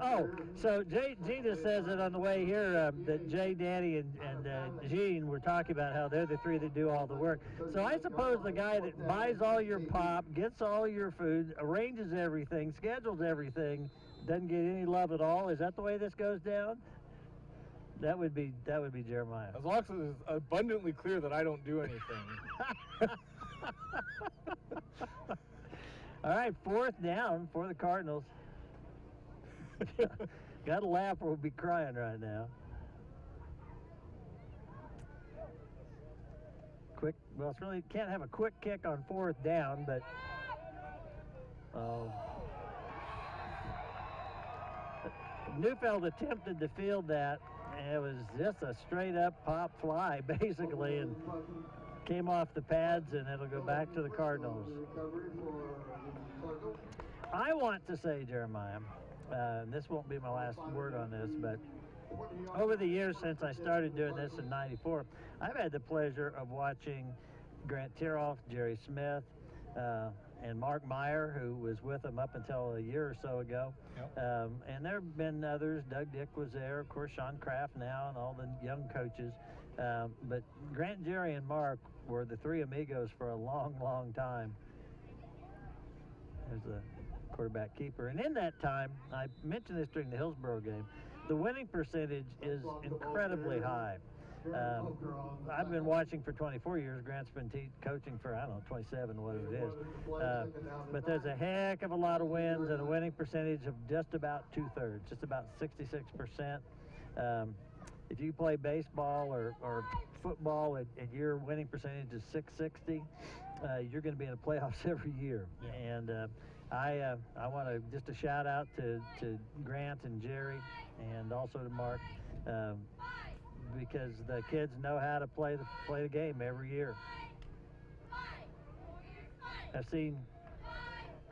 Oh, so Gene just says it on the way here that Jay, Danny, and Gene were talking about how they're the three that do all the work. So I suppose the guy that buys all your pop, gets all your food, arranges everything, schedules everything, doesn't get any love at all. Is that the way this goes down? That would be Jeremiah. As long as it's abundantly clear that I don't do anything. All right, 4th down for the Cardinals. Got to laugh or we'll be crying right now. Well, it's really can't have a quick kick on 4th down, but Neufeld attempted to field that, and it was just a straight up pop fly basically, and came off the pads, and it'll go back to the Cardinals. I want to say, Jeremiah, and this won't be my last word on this, but over the years since I started doing this in '94, I've had the pleasure of watching Grant Tiroff, Jerry Smith, and Mark Meyer, who was with them up until a year or so ago. Yep. And there have been others. Doug Dick was there, of course, Sean Kraft now, and all the young coaches. But Grant, Jerry, and Mark were the three amigos for a long, long time. There's the quarterback keeper. And in that time, I mentioned this during the Hillsborough game, the winning percentage is incredibly high. I've been watching for 24 years. Grant's been coaching for, I don't know, 27, whatever it is. But there's a heck of a lot of wins and a winning percentage of just about 2/3, just about 66%. If you play baseball or football and your winning percentage is 660, you're going to be in the playoffs every year. Yeah. And I want to just a shout out to Grant and Jerry, and also to Mark, because the kids know how to play the game every year. I've seen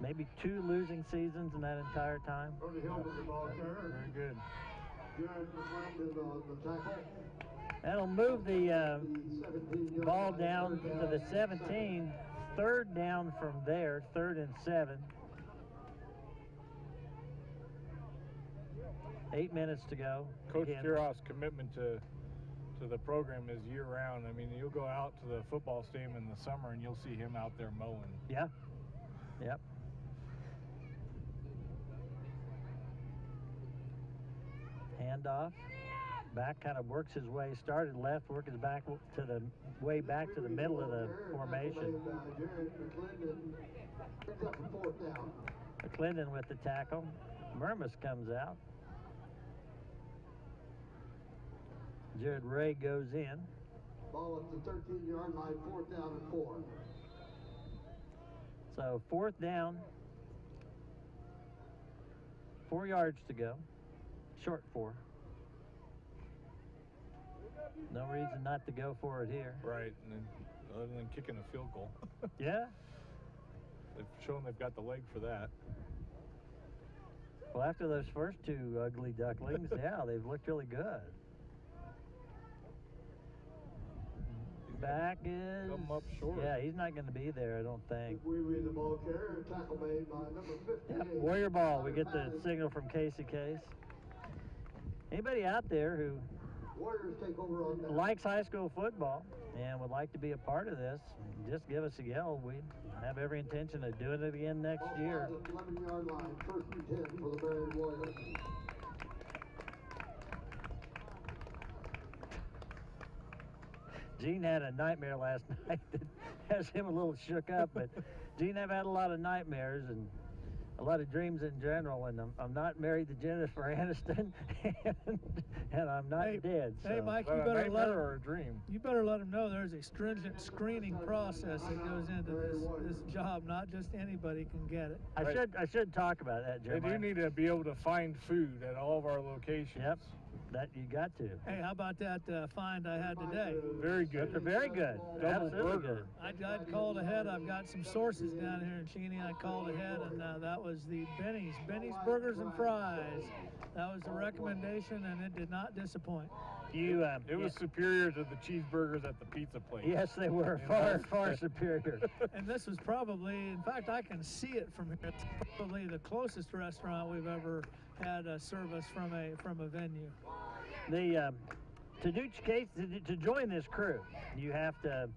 maybe 2 losing seasons in that entire time. Very good. That'll move the ball down to the 17. 3rd down from there, 3rd and 7. 8 minutes to go. Coach Tiroff's commitment to the program is year-round. I mean, you'll go out to the football stadium in the summer and you'll see him out there mowing. Yeah. Yep. Handoff. back, kind of works his way, started left, worked his back to the way back to the middle of the formation. McClendon with the tackle. Murmas comes out. Jared Ray goes in. Ball at the 13-yard line, 4th down and 4. So 4th down, 4 yards to go, short 4. No reason not to go for it here. Right, and then other than kicking a field goal. Yeah. They've shown they've got the leg for that. Well, after those first 2 ugly ducklings, yeah, they've looked really good. Back is... Come up short. Yeah, he's not going to be there, I don't think. We read the ball carrier, tackle made by number 58. Yep, Warrior ball. We get the signal from Casey Case. Anybody out there who Warriors take over on that. likes high school football and would like to be a part of this, just give us a yell. We have every intention of doing it again next year. 11-yard line, 1st and 10 for the Marion Warriors. Gene had a nightmare last night that has him a little shook up, but Gene, I've had a lot of nightmares and a lot of dreams in general, and I'm not married to Jennifer Aniston, and I'm not dead. So. Hey, Mike, you a better let nightmare him, or a dream? you better let him know there's a stringent screening process that goes into this job. Not just anybody can get it. I should talk about that, They Jeremiah. do need to be able to find food at all of our locations. Yep, that you got to. Hey, how about that find I had today? Very good. They're very good. Double Absolutely burger. good. I'd called ahead. I've got some sources down here in Cheney. I called ahead, and that was the Benny's Burgers and Fries. That was the recommendation, and it did not disappoint. It was superior to the cheeseburgers at the pizza place. Yes, they were far superior. And this was probably, in fact, I can see it from here. It's probably the closest restaurant we've ever had a service from a venue. To join this crew, you have to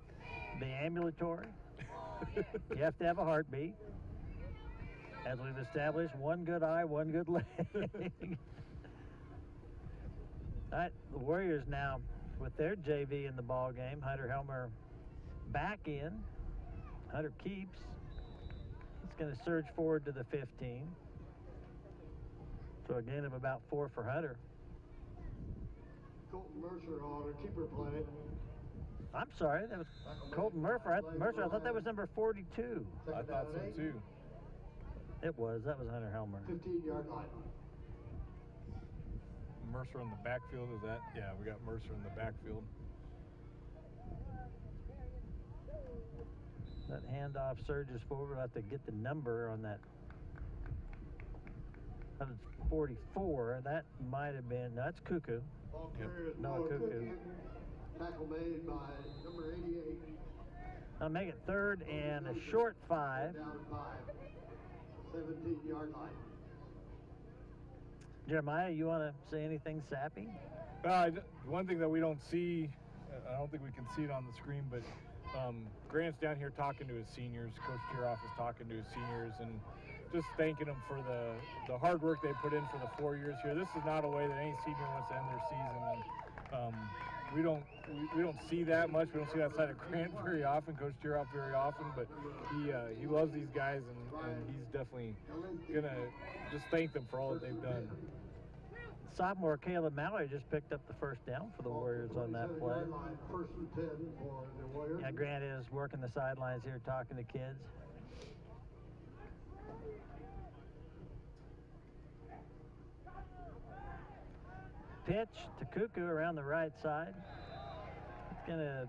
be ambulatory. You have to have a heartbeat. As we've established, one good eye, one good leg. All right, the Warriors now with their JV in the ball game. Hunter Helmer back in. Hunter keeps. It's going to surge forward to the 15. So a gain of about 4 for Hunter. Colton Mercer on a keeper play. I'm sorry, that was Colton Mercer. I thought that was number 42. I thought so too. It was. That was Hunter Helmer. 15-yard line. Mercer in the backfield, is that? Yeah, we got Mercer in the backfield. That handoff surges forward. We'll have to get the number on that. That was 44. That might have been, no, that's Cuckoo. Ball carrier is Noah Noah Cuckoo. Tackle made by number 88. I'll make it 3rd and a short 5. Down 5. 17-yard line. Jeremiah, you want to say anything sappy? One thing that we don't see, I don't think we can see it on the screen, but Grant's down here talking to his seniors. Coach Tiroff is talking to his seniors and just thanking them for the hard work they put in for the 4 years here. This is not a way that any senior wants to end their season. And, we don't see that much. We don't see that side of Grant very often, Coach Tiroff very often, but he loves these guys, and he's definitely gonna just thank them for all that they've done. Sophomore Caleb Mallory just picked up the first down for the Warriors on that play. 1st and 10 for the Warriors. Yeah, Grant is working the sidelines here, talking to kids. Pitch to Cuckoo around the right side. It's going to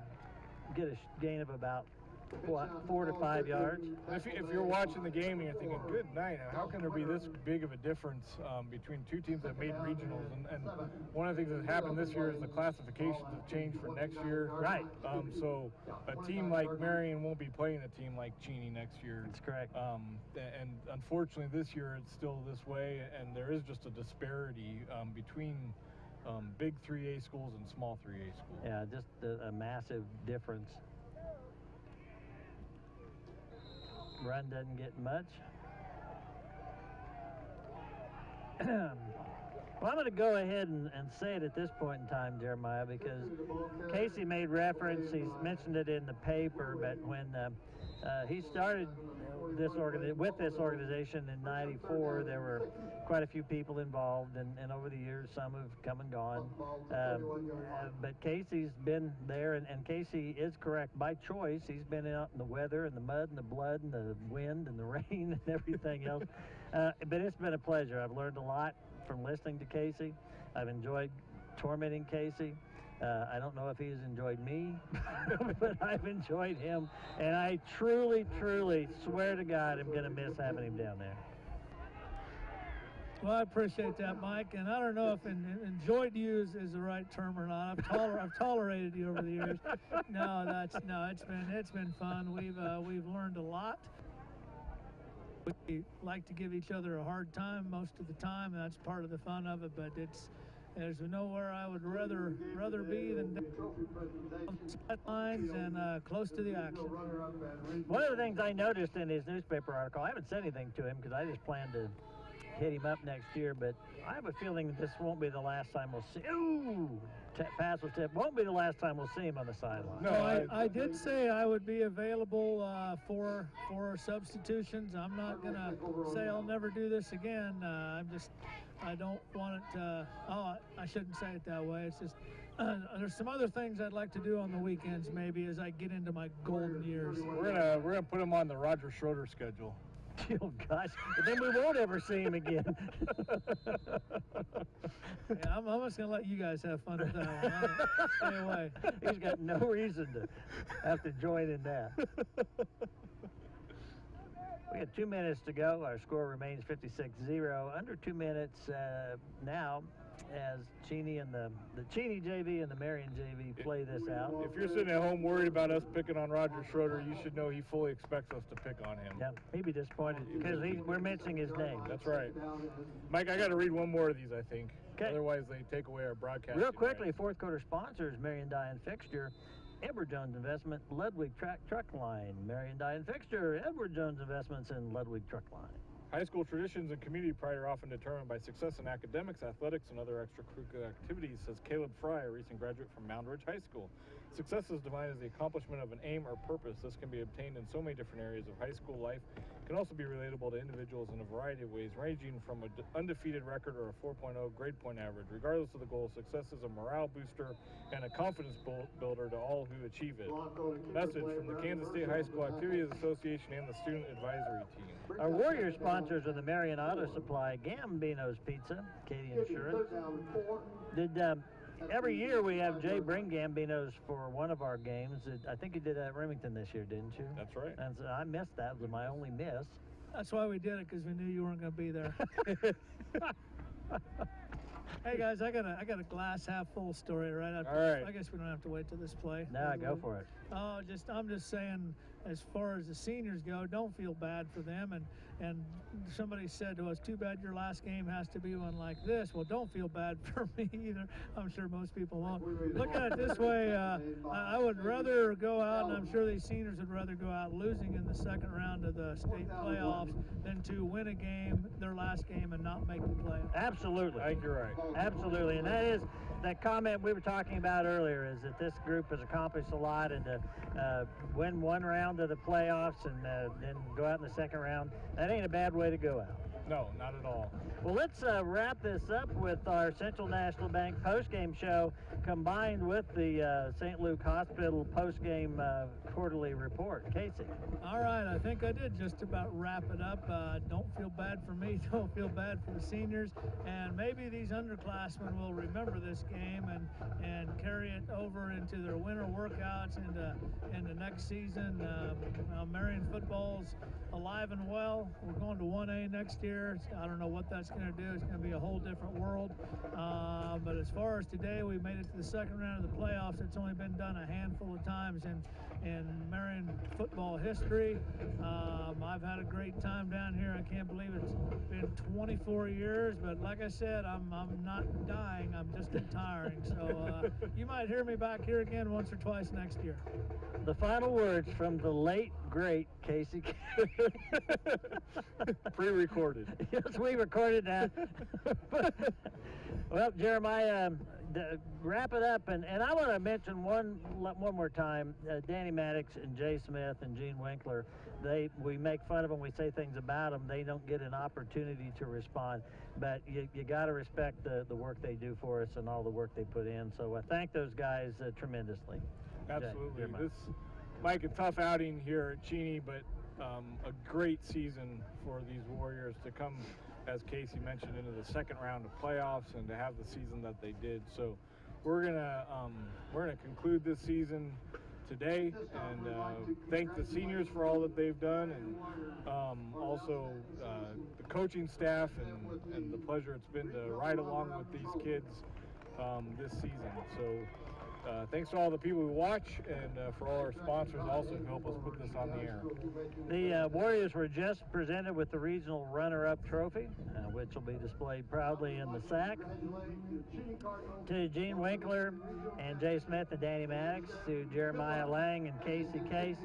get a gain of about 4 to 5 yards. If you're watching the game and you're thinking, good night, how can there be this big of a difference between two teams that made regionals? And one of the things that happened this year is the classifications have changed for next year. Right. So a team like Marion won't be playing a team like Cheney next year. That's correct. And unfortunately this year it's still this way, and there is just a disparity between big 3A schools and small 3A schools. Yeah, just a massive difference. Run doesn't get much. Well, I'm going to go ahead and say it at this point in time, Jeremiah, because Casey made reference. He's mentioned it in the paper, but when he started with this organization in '94, there were quite a few people involved, and over the years, some have come and gone. But Casey's been there, and Casey is correct. By choice, he's been out in the weather and the mud and the blood and the wind and the rain and everything else. But it's been a pleasure. I've learned a lot from listening to Casey. I've enjoyed tormenting Casey. I don't know if he's enjoyed me, but I've enjoyed him. And I truly, truly swear to God I'm going to miss having him down there. Well, I appreciate that, Mike. And I don't know if enjoyed you is the right term or not. I've tolerated you over the years. It's been fun. We've learned a lot. We like to give each other a hard time most of the time, and that's part of the fun of it. But there's nowhere I would rather be than sidelines and close to the action. One of the things I noticed in his newspaper article, I haven't said anything to him because I just plan to hit him up next year, but I have a feeling this won't be the last time we'll see. Ooh, pass was tip. Won't be the last time we'll see him on the sideline. No, I did say I would be available for substitutions. I'm not gonna say I'll never do this again. I don't want it to. I shouldn't say it that way. It's just there's some other things I'd like to do on the weekends, maybe as I get into my golden years. We're gonna put him on the Roger Schroeder schedule. Oh gosh, but then we won't ever see him again. Yeah, I'm just gonna let you guys have fun with that one. Stay away. He's got no reason to have to join in that. We got 2 minutes to go. Our score remains 56-0. Under 2 minutes now, as Cheney and the Cheney JV and the Marion JV play this out. If you're sitting at home worried about us picking on Roger Schroeder, you should know he fully expects us to pick on him. Yeah, he'd be disappointed because we're mentioning his name. That's right. Mike, I got to read one more of these, I think. Okay. Otherwise, they take away our broadcast. Real quickly, fourth quarter sponsors, Marion Dye and Fixture, Edward Jones Investment, Ludwig Truck Line. Marion Dye and Fixture, Edward Jones Investments, and Ludwig Truck Line. High school traditions and community pride are often determined by success in academics, athletics, and other extracurricular activities, says Caleb Fry, a recent graduate from Mound Ridge High School. Success is defined as the accomplishment of an aim or purpose. This can be obtained in so many different areas of high school life. It can also be relatable to individuals in a variety of ways, ranging from an undefeated record or a 4.0 grade point average. Regardless of the goal, success is a morale booster and a confidence builder to all who achieve it. Message from the Kansas State High School Activities Association and the Student Advisory Team. Our Warrior sponsors are the Marion Auto Supply, Gambino's Pizza, Katie Insurance. Every year we have Jay bring Gambino's for one of our games. I think you did that at Remington this year, didn't you? That's right. And so I missed that. It was my only miss. That's why we did it, because we knew you weren't going to be there. Hey guys, I got a glass half full story right after. All right. I guess we don't have to wait till this play. No, go for it. Oh, I'm just saying, as far as the seniors go, don't feel bad for them. And somebody said to us, too bad your last game has to be one like this. Well, don't feel bad for me either. I'm sure most people won't. Look at it this way, I would rather go out, and I'm sure these seniors would rather go out losing in the second round of the state playoffs than to win a game, their last game, and not make the playoffs. Absolutely. I think you're right. Absolutely, and that is that comment we were talking about earlier, is that this group has accomplished a lot, and to win one round of the playoffs and then go out in the second round, that ain't a bad way to go out. No, not at all. Well, let's wrap this up with our Central National Bank postgame show combined with the St. Luke Hospital postgame quarterly report. Casey. All right, I think I did just about wrap it up. Don't feel bad for me. Don't feel bad for the seniors. And maybe these underclassmen will remember this game and carry it over into their winter workouts into next season. Marion football's alive and well. We're going to 1A next year. I don't know what that's going to do. It's going to be a whole different world. But as far as today, we made it to the second round of the playoffs. It's only been done a handful of times in Marion football history. I've had a great time down here. I can't believe it's been 24 years, but like I said, I'm not dying. I'm just retiring. So you might hear me back here again once or twice next year. The final words from the late, great Casey. Pre-recorded. Yes, we recorded that. Well, Jeremiah, wrap it up, and I want to mention one more time, Danny Maddox and Jay Smith and Gene Winkler. We make fun of them, we say things about them. They don't get an opportunity to respond, but you got to respect the work they do for us and all the work they put in. So I thank those guys tremendously. Absolutely. Jay, This Mike, a tough outing here at Cheney, but a great season for these Warriors to come, as Casey mentioned, into the second round of playoffs and to have the season that they did. So we're gonna conclude this season today and thank the seniors for all that they've done, and also the coaching staff and the pleasure it's been to ride along with these kids this season. So thanks to all the people who watch, and for all our sponsors also who help us put this on the air. The Warriors were just presented with the regional runner-up trophy, which will be displayed proudly in the sack. To Gene Winkler and Jay Smith and Danny Maddox, to Jeremiah Lang and Casey Case,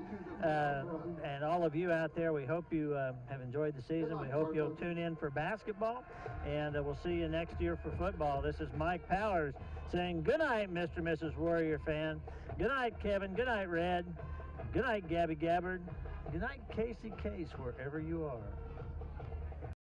and all of you out there, we hope you have enjoyed the season. We hope you'll tune in for basketball, and we'll see you next year for football. This is Mike Powers saying good night, Mr. and Mrs. Warrior fan. Good night, Kevin. Good night, Red. Good night, Gabby Gabbard. Good night, Casey Case, wherever you are.